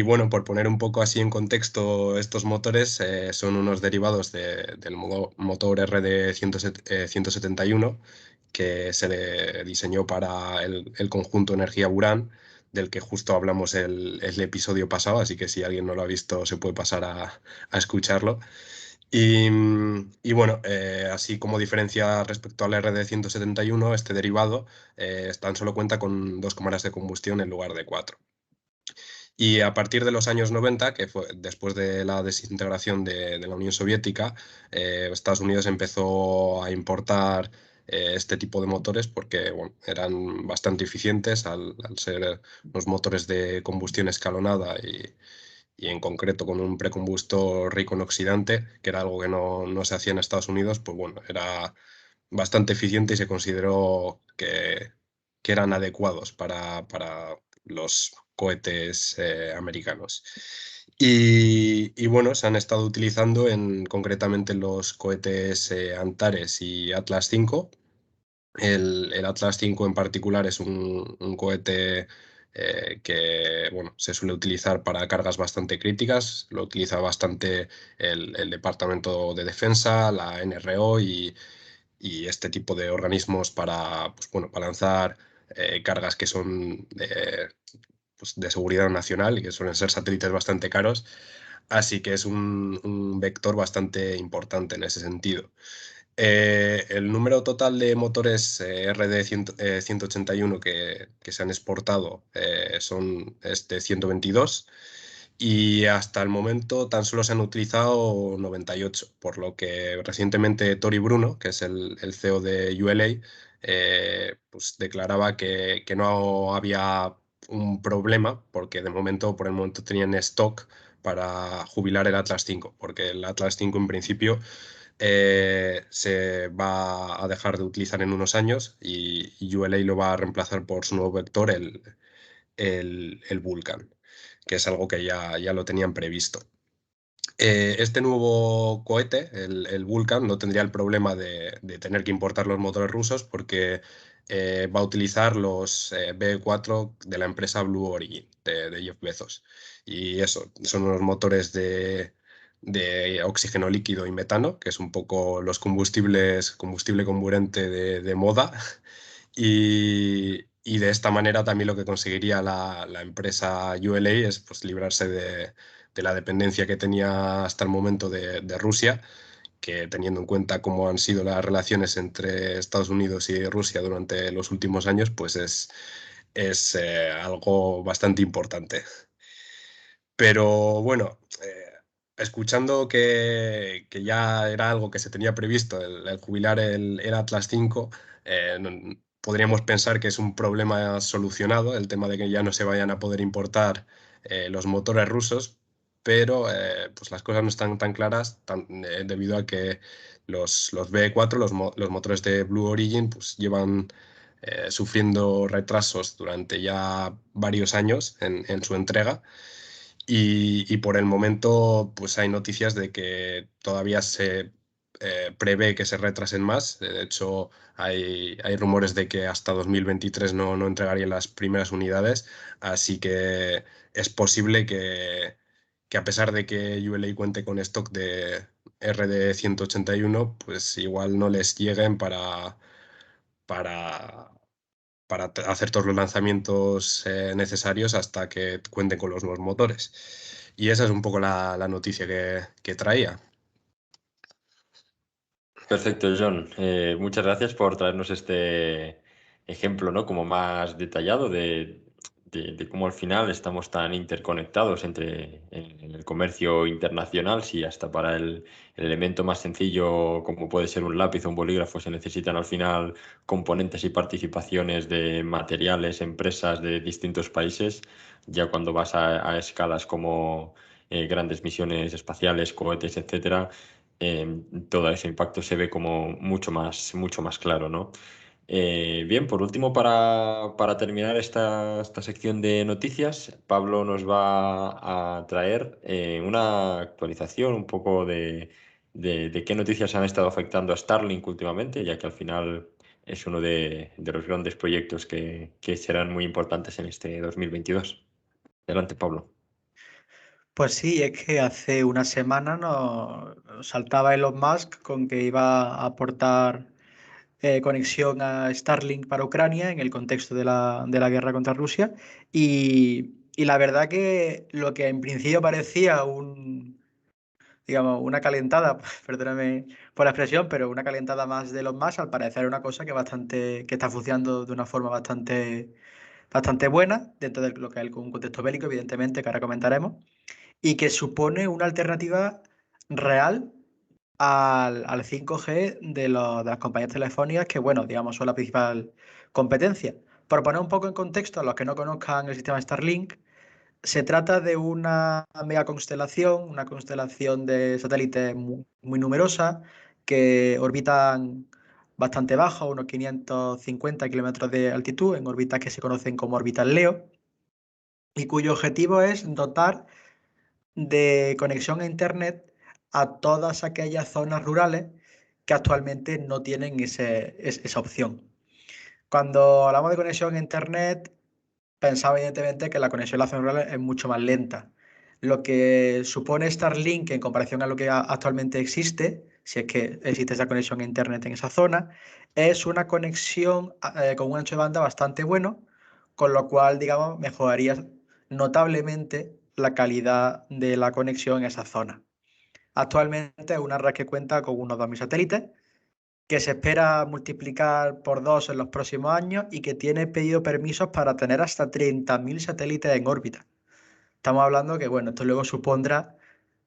bueno, por poner un poco así en contexto, estos motores son unos derivados del motor RD-171, que se le diseñó para el conjunto energía Buran, del que justo hablamos el episodio pasado, así que si alguien no lo ha visto se puede pasar a escucharlo. Y bueno, así como diferencia respecto al RD-171, este derivado tan solo cuenta con 2 cámaras de combustión en lugar de 4. Y a partir de los años 90, que fue después de la desintegración de la Unión Soviética, Estados Unidos empezó a importar este tipo de motores porque bueno, eran bastante eficientes al ser unos motores de combustión escalonada y en concreto con un precombustor rico en oxidante, que era algo que no se hacía en Estados Unidos, pues bueno, era bastante eficiente y se consideró que eran adecuados para los cohetes americanos. Y bueno, se han estado utilizando concretamente los cohetes Antares y Atlas V. El Atlas V en particular es un cohete que bueno, se suele utilizar para cargas bastante críticas. Lo utiliza bastante el Departamento de Defensa, la NRO y este tipo de organismos para, pues, bueno, para lanzar cargas que son pues, de seguridad nacional y que suelen ser satélites bastante caros. Así que es un vector bastante importante en ese sentido. El número total de motores RD 181 que se han exportado es de 122 y hasta el momento tan solo se han utilizado 98, por lo que recientemente Tory Bruno, que es el CEO de ULA, pues declaraba que no había un problema porque por el momento tenían stock para jubilar el Atlas V, porque el Atlas V en principio se va a dejar de utilizar en unos años y ULA lo va a reemplazar por su nuevo vector, el Vulcan, que es algo que ya lo tenían previsto. Este nuevo cohete, el Vulcan, no tendría el problema de tener que importar los motores rusos porque va a utilizar los B4 de la empresa Blue Origin, de Jeff Bezos. Y eso, son unos motores de oxígeno líquido y metano, que es un poco los combustible comburente de moda. Y de esta manera también lo que conseguiría la empresa ULA es pues, librarse de la dependencia que tenía hasta el momento de Rusia, que teniendo en cuenta cómo han sido las relaciones entre Estados Unidos y Rusia durante los últimos años, pues es algo bastante importante. Pero bueno, escuchando que ya era algo que se tenía previsto, el jubilar el Atlas V, podríamos pensar que es un problema solucionado, el tema de que ya no se vayan a poder importar los motores rusos, pero pues las cosas no están tan claras debido a que los B4, los motores de Blue Origin, pues llevan sufriendo retrasos durante ya varios años en su entrega. Y por el momento, pues hay noticias de que todavía se prevé que se retrasen más. De hecho, hay rumores de que hasta 2023 no entregarían las primeras unidades. Así que es posible que a pesar de que ULA cuente con stock de RD 181, pues igual no les lleguen para, hacer todos los lanzamientos necesarios hasta que cuenten con los nuevos motores. Y esa es un poco la noticia que traía. Perfecto, John. Muchas gracias por traernos este ejemplo, ¿no? Como más detallado de cómo al final estamos tan interconectados en el comercio internacional, si hasta para el elemento más sencillo como puede ser un lápiz o un bolígrafo se necesitan al final componentes y participaciones de materiales, empresas de distintos países, ya cuando vas a escalas como grandes misiones espaciales, cohetes, etcétera, todo ese impacto se ve como mucho más claro, ¿no? Bien, por último, para terminar esta sección de noticias, Pablo nos va a traer una actualización un poco de qué noticias han estado afectando a Starlink últimamente, ya que al final es uno de los grandes proyectos que serán muy importantes en este 2022. Adelante, Pablo. Pues sí, es que hace una semana nos saltaba Elon Musk con que iba a aportar conexión a Starlink para Ucrania en el contexto de la guerra contra Rusia. Y la verdad que lo que en principio parecía digamos, una calentada, perdóname por la expresión, pero una calentada más de los más, al parecer una cosa que está funcionando de una forma bastante buena, dentro de lo que es un contexto bélico, evidentemente, que ahora comentaremos, y que supone una alternativa real al 5G de las compañías telefónicas, que, bueno, digamos, son la principal competencia. Por poner un poco en contexto a los que no conozcan el sistema Starlink, se trata de una una constelación de satélites muy numerosa que orbitan bastante bajo, unos 550 kilómetros de altitud, en órbitas que se conocen como órbitas LEO. y cuyo objetivo es dotar de conexión a Internet a todas aquellas zonas rurales que actualmente no tienen esa opción. Cuando hablamos de conexión a Internet, pensaba evidentemente que la conexión a las zonas rurales es mucho más lenta. Lo que supone Starlink en comparación a lo que actualmente existe, si es que existe esa conexión a Internet en esa zona, es una conexión con un ancho de banda bastante bueno, con lo cual, digamos, mejoraría notablemente la calidad de la conexión en esa zona. Actualmente es una red que cuenta con unos 2.000 satélites, que se espera multiplicar por 2 en los próximos años y que tiene pedido permisos para tener hasta 30.000 satélites en órbita. Estamos hablando que, bueno, esto luego supondrá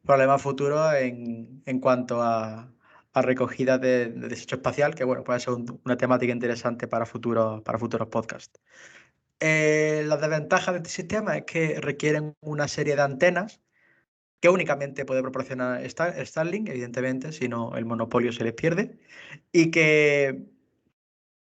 problemas futuros en cuanto a recogida de desecho espacial, que, bueno, puede ser una temática interesante para futuros podcasts. Las desventajas de este sistema es que requieren una serie de antenas que únicamente puede proporcionar Starlink, evidentemente, si no el monopolio se les pierde, y que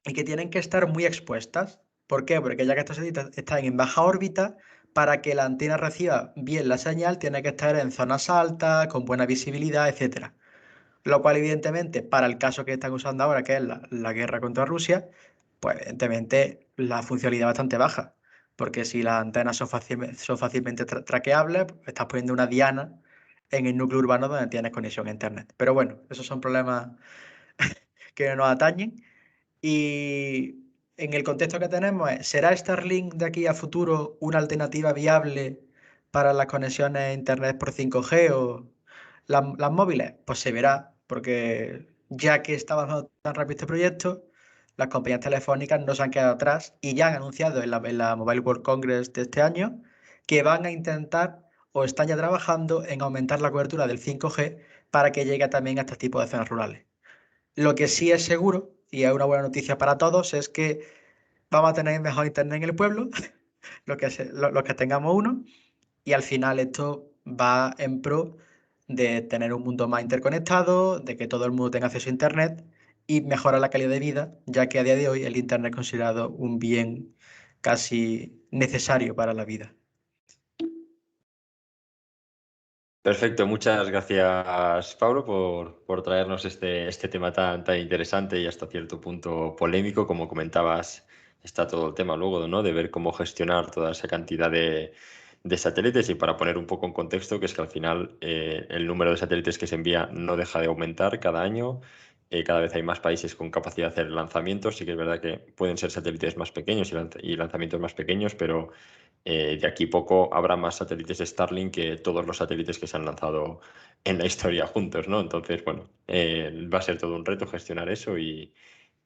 tienen que estar muy expuestas. ¿Por qué? Porque ya que estos satélites están en baja órbita, para que la antena reciba bien la señal, tiene que estar en zonas altas, con buena visibilidad, etc. Lo cual, evidentemente, para el caso que están usando ahora, que es la guerra contra Rusia, pues evidentemente la funcionalidad es bastante baja. Porque si las antenas son fácilmente traqueables, pues estás poniendo una diana en el núcleo urbano donde tienes conexión a Internet. Pero bueno, esos son problemas que no nos atañen. Y en el contexto que tenemos, ¿será Starlink de aquí a futuro una alternativa viable para las conexiones a Internet por 5G o las móviles? Pues se verá, porque ya que está avanzando tan rápido este proyecto, las compañías telefónicas no se han quedado atrás y ya han anunciado en la Mobile World Congress de este año que van a intentar o están ya trabajando en aumentar la cobertura del 5G para que llegue también a este tipo de zonas rurales. Lo que sí es seguro, y es una buena noticia para todos, es que vamos a tener mejor internet en el pueblo, los que tengamos uno, y al final esto va en pro de tener un mundo más interconectado, de que todo el mundo tenga acceso a internet y mejorar la calidad de vida, ya que a día de hoy el internet es considerado un bien casi necesario para la vida. Perfecto, muchas gracias, Pablo, por traernos este tema tan interesante y hasta cierto punto polémico. Como comentabas, está todo el tema luego, ¿no?, de ver cómo gestionar toda esa cantidad de satélites, y para poner un poco en contexto, que es que al final el número de satélites que se envía no deja de aumentar cada año. Cada vez hay más países con capacidad de hacer lanzamientos. Sí que es verdad que pueden ser satélites más pequeños y lanzamientos más pequeños, pero de aquí poco habrá más satélites de Starlink que todos los satélites que se han lanzado en la historia juntos, ¿no? Entonces, bueno, va a ser todo un reto gestionar eso, y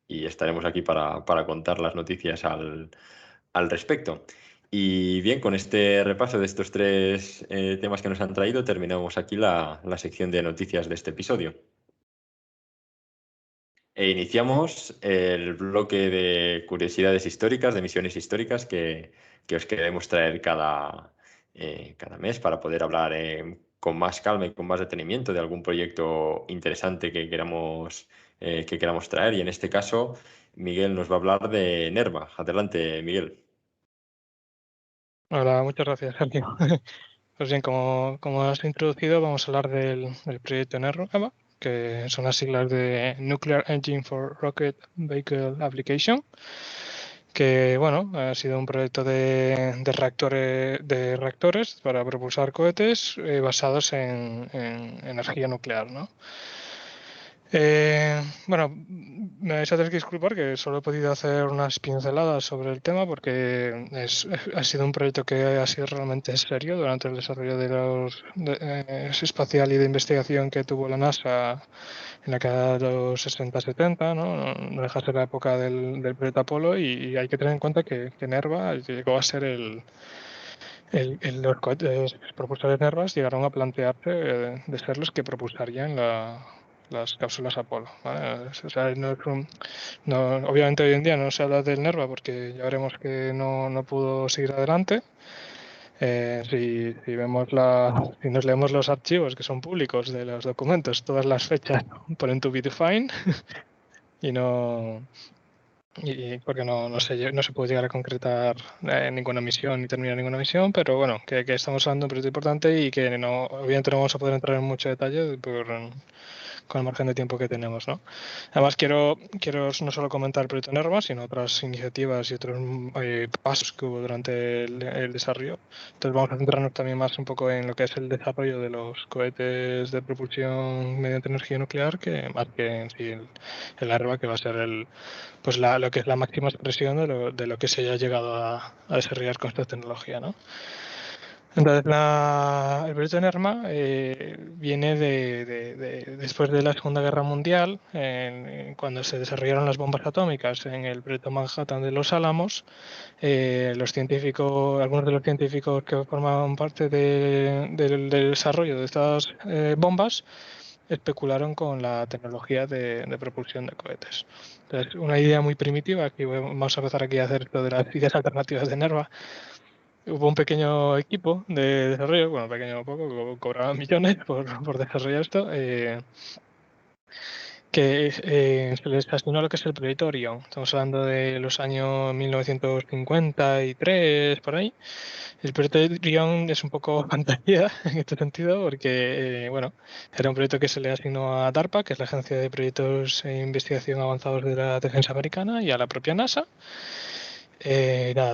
estaremos aquí para contar las noticias al respecto. Y bien, con este repaso de estos tres temas que nos han traído, terminamos aquí la sección de noticias de este episodio. E iniciamos el bloque de curiosidades históricas, de misiones históricas que os queremos traer cada mes, para poder hablar con más calma y con más detenimiento de algún proyecto interesante que queramos traer. Y en este caso, Miguel nos va a hablar de Nerva. Adelante, Miguel. Hola, muchas gracias, Sergio. Pues bien, como has introducido, vamos a hablar del proyecto NERVA, que son las siglas de Nuclear Engine for Rocket Vehicle Application, que bueno, ha sido un proyecto de reactores para propulsar cohetes basados en energía nuclear, ¿no? Bueno, me vais a tener que disculpar que solo he podido hacer unas pinceladas sobre el tema, porque ha sido un proyecto que ha sido realmente serio durante el desarrollo espacial y de investigación que tuvo la NASA en la década de los 60-70, ¿no? No deja de ser la época del proyecto Apolo, y hay que tener en cuenta que NERVA llegó a ser los cohetes propulsores NERVAs llegaron a plantearse de ser los que propulsarían las cápsulas Apolo, ¿vale? O sea, obviamente hoy en día no se habla del NERVA porque ya veremos que no pudo seguir adelante. Si nos leemos los archivos que son públicos de los documentos, todas las fechas ponen to be defined y no y porque no se puede llegar a concretar ninguna misión ni terminar ninguna misión, pero bueno, que estamos hablando de un proyecto importante y que obviamente no vamos a poder entrar en mucho detalle con el margen de tiempo que tenemos, ¿no? Además, quiero no solo comentar el proyecto NERVA, sino otras iniciativas y otros pasos que hubo durante el desarrollo. Entonces vamos a centrarnos también más un poco en lo que es el desarrollo de los cohetes de propulsión mediante energía nuclear, que más que en sí el NERVA, que va a ser lo que es la máxima expresión de lo que se haya llegado a desarrollar con esta tecnología, ¿no? Entonces, el proyecto NERMA viene después de la Segunda Guerra Mundial, cuando se desarrollaron las bombas atómicas en el proyecto Manhattan de Los Álamos. Algunos de los científicos que formaban parte del desarrollo de estas bombas especularon con la tecnología de propulsión de cohetes. Entonces, una idea muy primitiva, que vamos a empezar aquí a hacer esto de las ideas alternativas de NERVA. Hubo un pequeño equipo de desarrollo, bueno, pequeño poco, cobraban millones por desarrollar esto, que se les asignó lo que es el proyecto Orión. Estamos hablando de los años 1953, por ahí. El proyecto Orión es un poco fantasía en este sentido, porque bueno, era un proyecto que se le asignó a DARPA, que es la Agencia de Proyectos e Investigación Avanzados de la Defensa Americana, y a la propia NASA.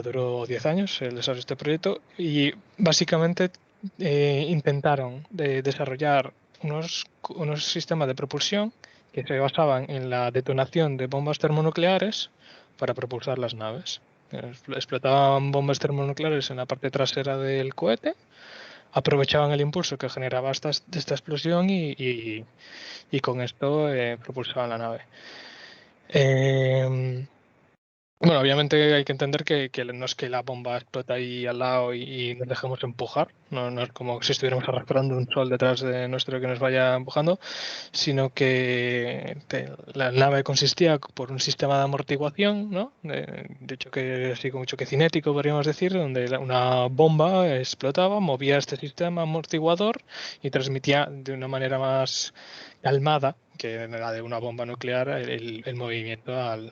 Duró 10 años el desarrollo de este proyecto y básicamente intentaron desarrollar unos sistemas de propulsión que se basaban en la detonación de bombas termonucleares para propulsar las naves. Explotaban bombas termonucleares en la parte trasera del cohete, aprovechaban el impulso que generaba esta explosión y con esto propulsaban la nave. Bueno, obviamente hay que entender que no es que la bomba explota ahí al lado y nos dejemos empujar, no es como si estuviéramos arrastrando un sol detrás de nuestro que nos vaya empujando, sino que la nave consistía por un sistema de amortiguación, ¿no? De hecho que así como choque cinético podríamos decir, donde una bomba explotaba, movía este sistema amortiguador y transmitía de una manera más calmada que la de una bomba nuclear el movimiento al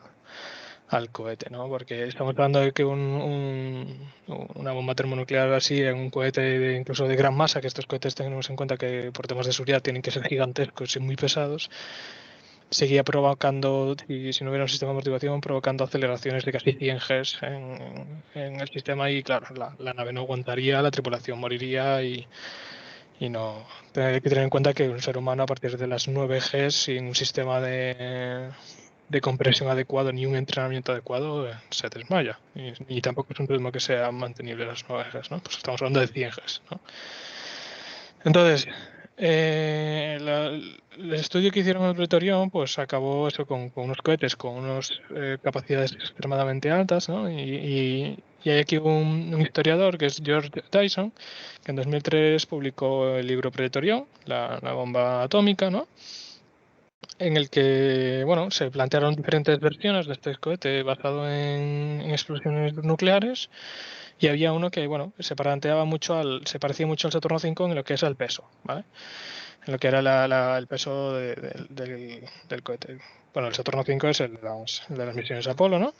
cohete, ¿no? Porque estamos hablando de que una bomba termonuclear así en un cohete incluso de gran masa, que estos cohetes tenemos en cuenta que por temas de seguridad tienen que ser gigantescos y muy pesados, seguía provocando, si no hubiera un sistema de amortiguación, provocando aceleraciones de casi 100 Gs en el sistema y claro, la nave no aguantaría, la tripulación moriría y no. Hay que tener en cuenta que un ser humano a partir de las 9 Gs sin un sistema de compresión adecuado ni un entrenamiento adecuado se desmaya y tampoco es un ritmo que sea mantenible las 9 Gs, ¿no? Pues estamos hablando de 100 Gs, ¿no? Entonces, el estudio que hicieron en el proyecto Orión pues acabó eso con unos cohetes con unas capacidades extremadamente altas, ¿no? Y hay aquí un historiador que es George Dyson, que en 2003 publicó el libro Proyecto Orión, la bomba atómica, ¿no? En el que bueno, se plantearon diferentes versiones de este cohete basado en explosiones nucleares y había uno que bueno, se parecía mucho al Saturno V en lo que es el peso, ¿vale? En lo que era el peso del cohete. Bueno, el Saturno V es el de las misiones Apolo, ¿no?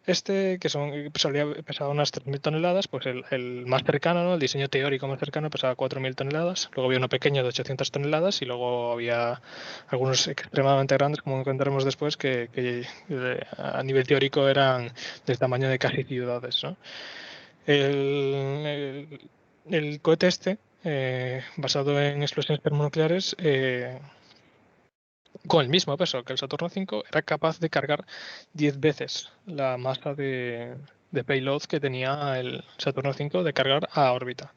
Que pesaba unas 3.000 toneladas, pues el más cercano, ¿no? El diseño teórico más cercano pesaba 4.000 toneladas, luego había uno pequeño de 800 toneladas y luego había algunos extremadamente grandes, como encontraremos después, que a nivel teórico eran del tamaño de casi ciudades, ¿no? El cohete basado en explosiones termonucleares, con el mismo peso que el Saturno V, era capaz de cargar 10 veces la masa de payload que tenía el Saturno V de cargar a órbita.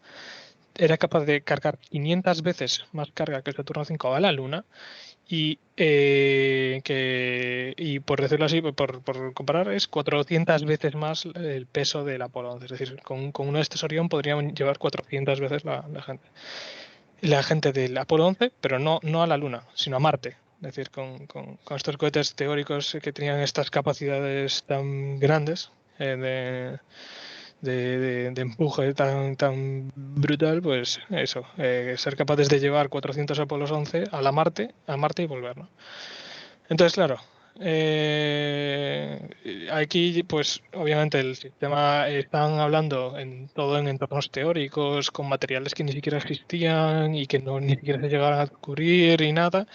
Era capaz de cargar 500 veces más carga que el Saturno V a la Luna y por decirlo así, por comparar, es 400 veces más el peso del Apolo 11. Es decir, con uno de estos Orión podrían llevar 400 veces la gente del Apolo 11, pero no a la Luna, sino a Marte. Es decir, con estos cohetes teóricos que tenían estas capacidades tan grandes de empuje tan brutal, pues eso, ser capaces de llevar 400 Apolos 11 a Marte y volver, ¿no? Entonces, claro, aquí, pues, obviamente el sistema están hablando en todo en entornos teóricos, con materiales que ni siquiera existían y que ni siquiera se llegaron a descubrir y nada.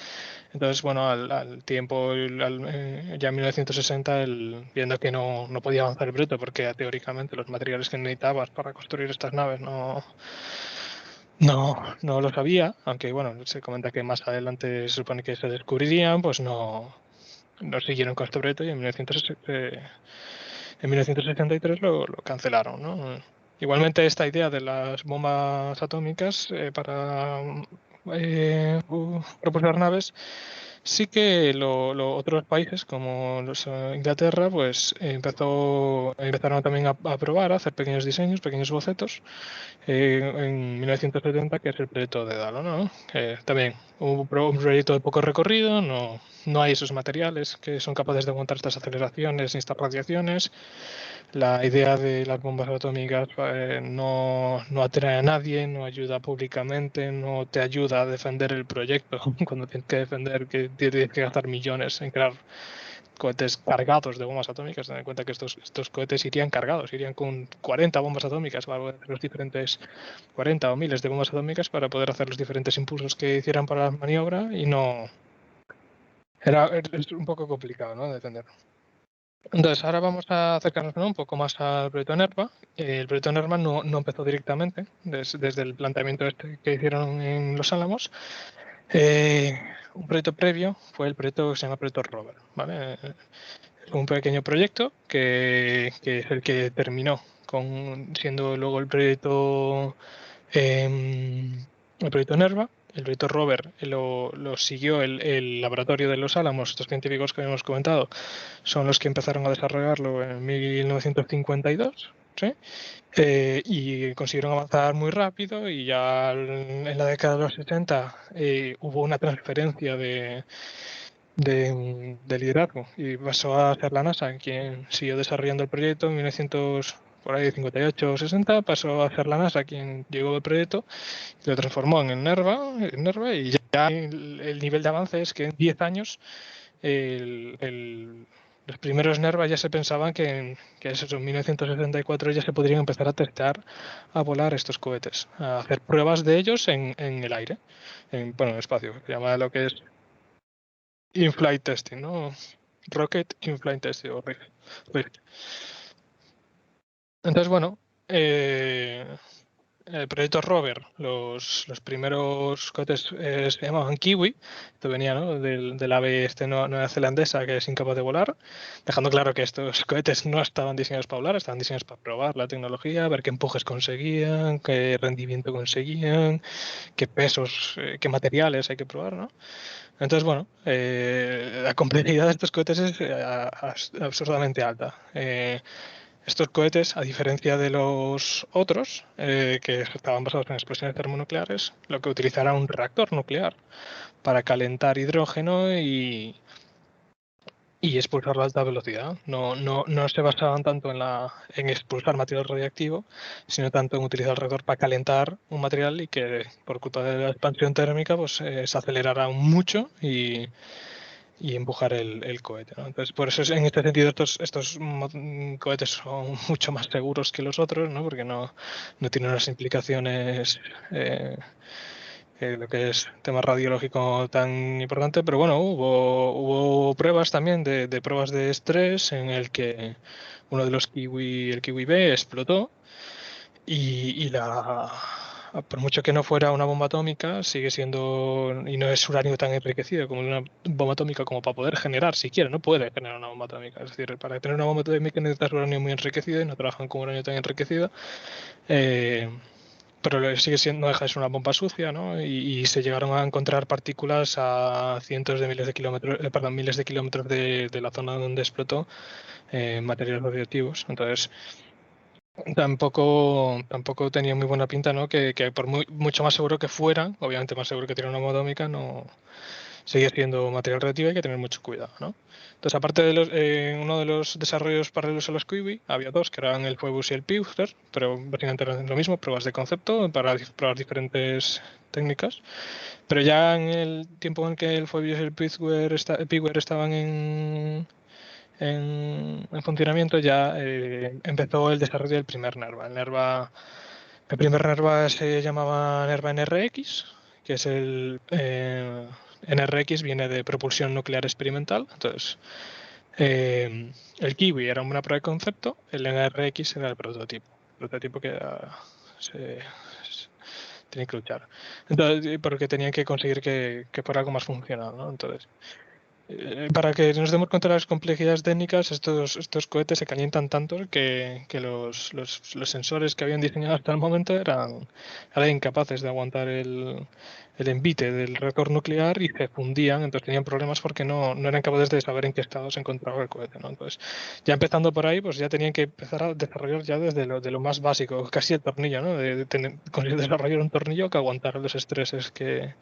Entonces, bueno, al tiempo, ya en 1960, viendo que no podía avanzar el proyecto, porque teóricamente los materiales que necesitabas para construir estas naves no lo sabía, aunque bueno, se comenta que más adelante se supone que se descubrirían, pues no siguieron con este proyecto y en 1963 lo cancelaron, ¿no? Igualmente esta idea de las bombas atómicas para propulsar naves, sí que otros países como Inglaterra, pues empezaron también a probar, a hacer pequeños diseños, pequeños bocetos, en 1970, que es el proyecto de Dalo, ¿no? También un proyecto de poco recorrido, no hay esos materiales que son capaces de aguantar estas aceleraciones ni estas radiaciones. La idea de las bombas atómicas no atrae a nadie, no ayuda públicamente, no te ayuda a defender el proyecto cuando tienes que defender que tienes que gastar millones en crear cohetes cargados de bombas atómicas. Ten en cuenta que estos cohetes irían cargados, irían con 40 bombas atómicas para poder hacer los diferentes 40 o miles de bombas atómicas para poder hacer los diferentes impulsos que hicieran para la maniobra y es un poco complicado, ¿no?, defenderlo. Entonces, ahora vamos a acercarnos un poco más al proyecto NERVA. El proyecto NERVA no empezó directamente desde el planteamiento que hicieron en Los Álamos. Un proyecto previo fue el proyecto que se llama Proyecto Rover, ¿vale? Un pequeño proyecto que es el que terminó siendo luego el proyecto NERVA. El proyecto Rover lo siguió el laboratorio de Los Álamos. Estos científicos que habíamos comentado son los que empezaron a desarrollarlo en 1952, ¿sí? Y consiguieron avanzar muy rápido y ya en la década de los 60 hubo una transferencia de liderazgo y pasó a ser la NASA quien siguió desarrollando el proyecto. En 1958 o 60 pasó a ser la NASA quien llegó al proyecto y lo transformó en el NERVA, y ya el nivel de avance es que en 10 años los primeros NERVA ya se pensaban que en 1964 ya se podrían empezar a testar, a volar estos cohetes, a hacer pruebas de ellos en el aire, en el espacio. Se llama lo que es in-flight testing, ¿no? Rocket in-flight testing o RIFT. Entonces, bueno, el proyecto Rover, los primeros cohetes se llamaban Kiwi. Esto venía, ¿no?, del ave neozelandesa, que es incapaz de volar, dejando claro que estos cohetes no estaban diseñados para volar, estaban diseñados para probar la tecnología, ver qué empujes conseguían, qué rendimiento conseguían, qué pesos, qué materiales hay que probar, ¿no? Entonces, bueno, la complejidad de estos cohetes es absurdamente alta. Estos cohetes, a diferencia de los otros, que estaban basados en explosiones termonucleares, lo que utilizará un reactor nuclear para calentar hidrógeno y expulsarlo a alta velocidad. No se basaban tanto en expulsar material radiactivo, sino tanto en utilizar el reactor para calentar un material y que por culpa de la expansión térmica pues se acelerará mucho y empujar el cohete, ¿no? Entonces, por eso en este sentido estos cohetes son mucho más seguros que los otros, ¿no? Porque no tienen unas implicaciones lo que es tema radiológico tan importante, pero bueno, hubo pruebas también de pruebas de estrés en el que uno de los el Kiwi B explotó y por mucho que no fuera una bomba atómica, sigue siendo, y no es uranio tan enriquecido como una bomba atómica como para poder generar, siquiera, no puede generar una bomba atómica. Es decir, para tener una bomba atómica necesitas uranio muy enriquecido y no trabajan con uranio tan enriquecido. Pero sigue siendo, no deja de ser una bomba sucia, ¿no? Y se llegaron a encontrar partículas a cientos de miles de kilómetros, miles de kilómetros de la zona donde explotó, materiales radioactivos. Entonces, tampoco tenía muy buena pinta, ¿no? Que por mucho más seguro que fuera, obviamente más seguro que tiene una bomba atómica, no sigue siendo material radioactivo y hay que tener mucho cuidado, ¿no? Entonces, aparte de uno de los desarrollos paralelos a los QEEWI, había dos, que eran el Phoebus y el Pigware, pero básicamente eran lo mismo, pruebas de concepto para probar diferentes técnicas. Pero ya en el tiempo en que el Phoebus y el Pigware estaban en funcionamiento, ya empezó el desarrollo del primer NERVA. El primer NERVA se llamaba NERVA NRX, que es NRX viene de propulsión nuclear experimental. Entonces, el Kiwi era una prueba de concepto, el NRX era el prototipo. El prototipo que tenían que luchar. Entonces, porque tenían que conseguir que fuera algo más funcional, ¿no? Entonces, para que nos demos cuenta de las complejidades técnicas, estos cohetes se calientan tanto que los sensores que habían diseñado hasta el momento eran incapaces de aguantar el envite del reactor nuclear y se fundían, entonces tenían problemas porque no eran capaces de saber en qué estado se encontraba el cohete, ¿no? Entonces, ya empezando por ahí, pues ya tenían que empezar a desarrollar ya desde lo más básico, casi el tornillo, ¿no? Conseguir desarrollar un tornillo que aguantara los estreses que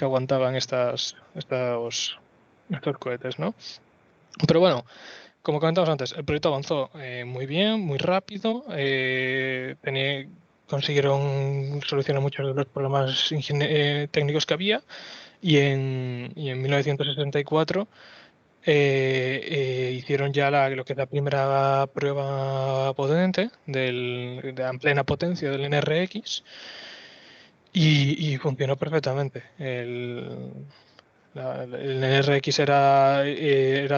aguantaban estos cohetes, ¿no? Pero bueno, como comentamos antes, el proyecto avanzó muy bien, muy rápido, consiguieron solucionar muchos de los problemas técnicos que había y en 1964 hicieron ya lo que es la primera prueba potente de plena potencia del NRX y funcionó perfectamente. El NRX era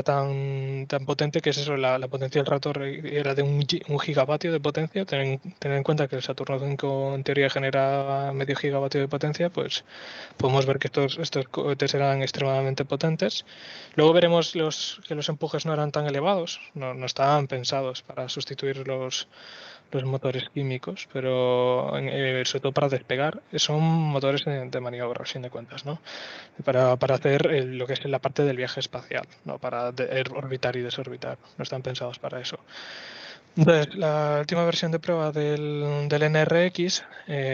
tan potente que es eso, la potencia del reactor era de 1 gigavatio de potencia. Ten en cuenta que el Saturno 5 en teoría genera medio gigavatio de potencia, pues podemos ver que estos cohetes eran extremadamente potentes. Luego veremos que los empujes no eran tan elevados, no estaban pensados para sustituir los motores químicos, pero sobre todo para despegar, son motores de maniobra, sin de cuentas, ¿no? Para hacer lo que es la parte del viaje espacial, no para orbitar y desorbitar, no están pensados para eso. Entonces, la última versión de prueba del NRX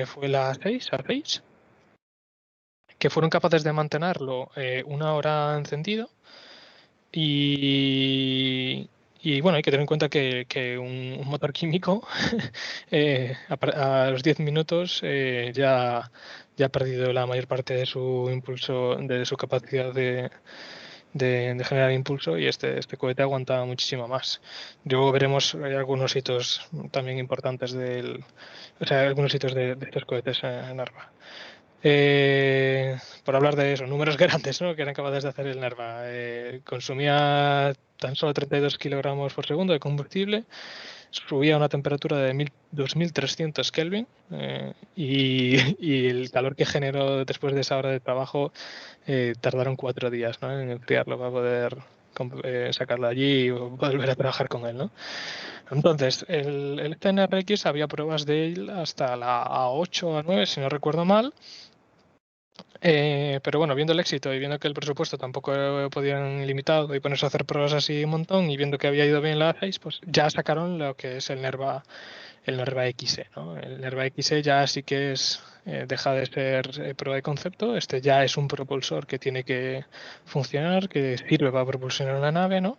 fue la 6, que fueron capaces de mantenerlo 1 hora encendido y bueno, hay que tener en cuenta que un motor químico a los 10 minutos ya ha perdido la mayor parte de su impulso, de su capacidad de generar impulso, y este cohete aguanta muchísimo más. Luego veremos algunos hitos también importantes algunos hitos de estos cohetes en NERVA. Por hablar de eso, números grandes, ¿no?, que eran capaces de hacer el NERVA. Consumía tan solo 32 kilogramos por segundo de combustible, subía a una temperatura de 2300 Kelvin y el calor que generó después de esa hora de trabajo tardaron 4 días, ¿no?, en enfriarlo para poder sacarlo allí y volver a trabajar con él, ¿no? Entonces, el NRX había pruebas de él hasta la A8 o A9, si no recuerdo mal. Pero bueno, viendo el éxito y viendo que el presupuesto tampoco podían limitado y ponerse a hacer pruebas así un montón, y viendo que había ido bien la A6, pues ya sacaron lo que es el NERVA XE, ¿no? El NERVA XE ya sí que deja de ser prueba de concepto. Este ya es un propulsor que tiene que funcionar, que sirve para propulsionar una nave, ¿no?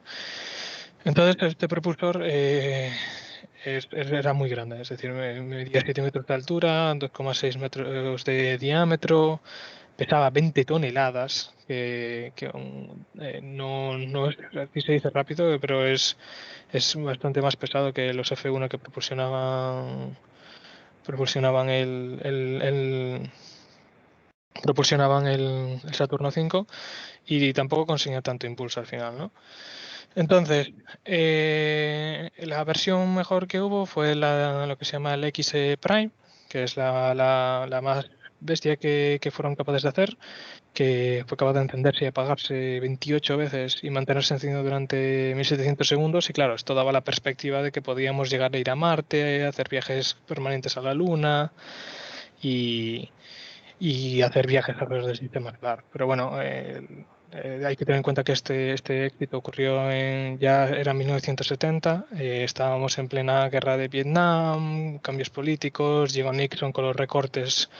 Entonces, este propulsor era muy grande, es decir, medía 7 metros de altura, 2,6 metros de diámetro, pesaba 20 toneladas, no es, así se dice rápido, pero es bastante más pesado que los F1 que propulsionaban el Saturno 5, y tampoco conseguía tanto impulso al final, ¿no? Entonces, la versión mejor que hubo fue lo que se llama el XE Prime, que es la más bestia que fueron capaces de hacer, que fue capaz de encenderse y apagarse 28 veces y mantenerse encendido durante 1700 segundos. Y claro, esto daba la perspectiva de que podíamos llegar a ir a Marte, hacer viajes permanentes a la Luna y hacer viajes alrededor del sistema solar. Pero bueno, hay que tener en cuenta que este éxito ocurrió ya era 1970, estábamos en plena guerra de Vietnam, cambios políticos, llegó Nixon con los recortes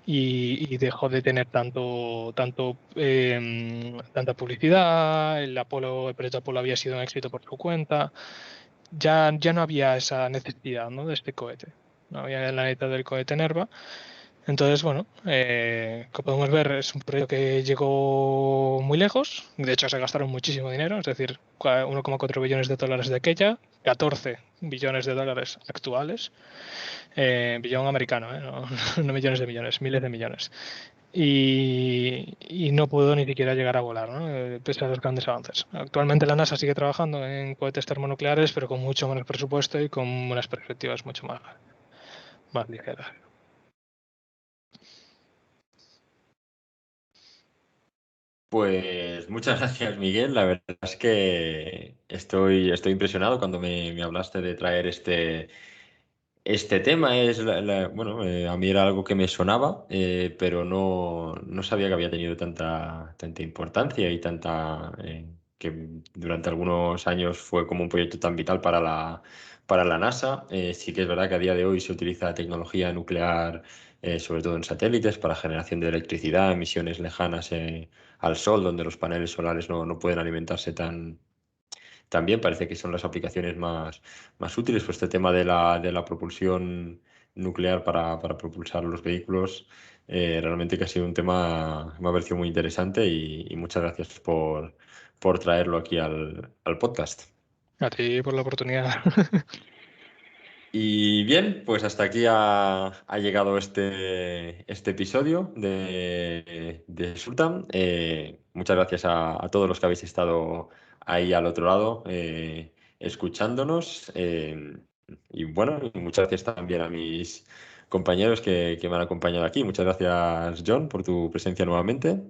y dejó de tener tanta publicidad. El proyecto Apolo había sido un éxito por su cuenta. Ya no había esa necesidad, ¿no?, de este cohete. No había la necesidad del cohete Nerva. Entonces, bueno, como podemos ver, es un proyecto que llegó muy lejos. De hecho, se gastaron muchísimo dinero, es decir, 1,4 billones de dólares de aquella, 14 billones de dólares actuales, billón americano, no, no millones de millones, miles de millones. Y no pudo ni siquiera llegar a volar, ¿no?, pese a los grandes avances. Actualmente la NASA sigue trabajando en cohetes termonucleares, pero con mucho menos presupuesto y con unas perspectivas mucho más ligeras. Pues muchas gracias, Miguel. La verdad es que estoy impresionado cuando me hablaste de traer este tema. Bueno, a mí era algo que me sonaba, pero no sabía que había tenido tanta importancia y que durante algunos años fue como un proyecto tan vital para la NASA. Sí que es verdad que a día de hoy se utiliza tecnología nuclear, sobre todo en satélites, para generación de electricidad, emisiones lejanas al sol, donde los paneles solares no pueden alimentarse tan bien. Parece que son las aplicaciones más útiles. Pues este tema de la propulsión nuclear para propulsar los vehículos, realmente que ha sido un tema que me ha parecido muy interesante y muchas gracias por traerlo aquí al podcast. A ti por la oportunidad. Y bien, pues hasta aquí ha llegado este episodio de Sultan. Muchas gracias a todos los que habéis estado ahí al otro lado, escuchándonos. Y bueno, y muchas gracias también a mis compañeros que me han acompañado aquí. Muchas gracias, John, por tu presencia nuevamente.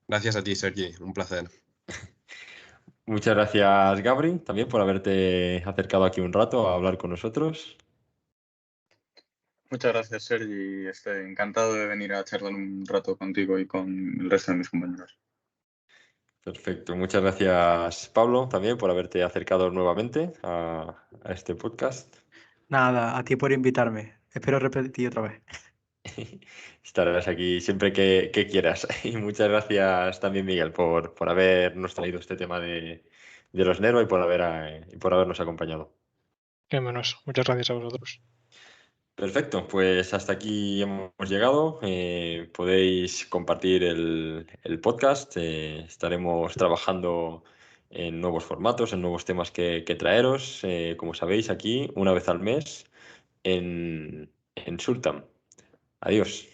Gracias a ti, Sergi, un placer. Muchas gracias, Gabri, también por haberte acercado aquí un rato a hablar con nosotros. Muchas gracias, Sergi. Estoy encantado de venir a charlar un rato contigo y con el resto de mis compañeros. Perfecto. Muchas gracias, Pablo, también por haberte acercado nuevamente a este podcast. Nada, a ti por invitarme. Espero repetir otra vez. Estarás aquí siempre que quieras. Y muchas gracias también, Miguel, por habernos traído este tema de los Nerva y por habernos acompañado. Qué menos. Muchas gracias a vosotros. Perfecto, pues hasta aquí hemos llegado. Podéis compartir el podcast. Estaremos trabajando en nuevos formatos, en nuevos temas que traeros. Como sabéis, aquí una vez al mes en Sultan. Adiós.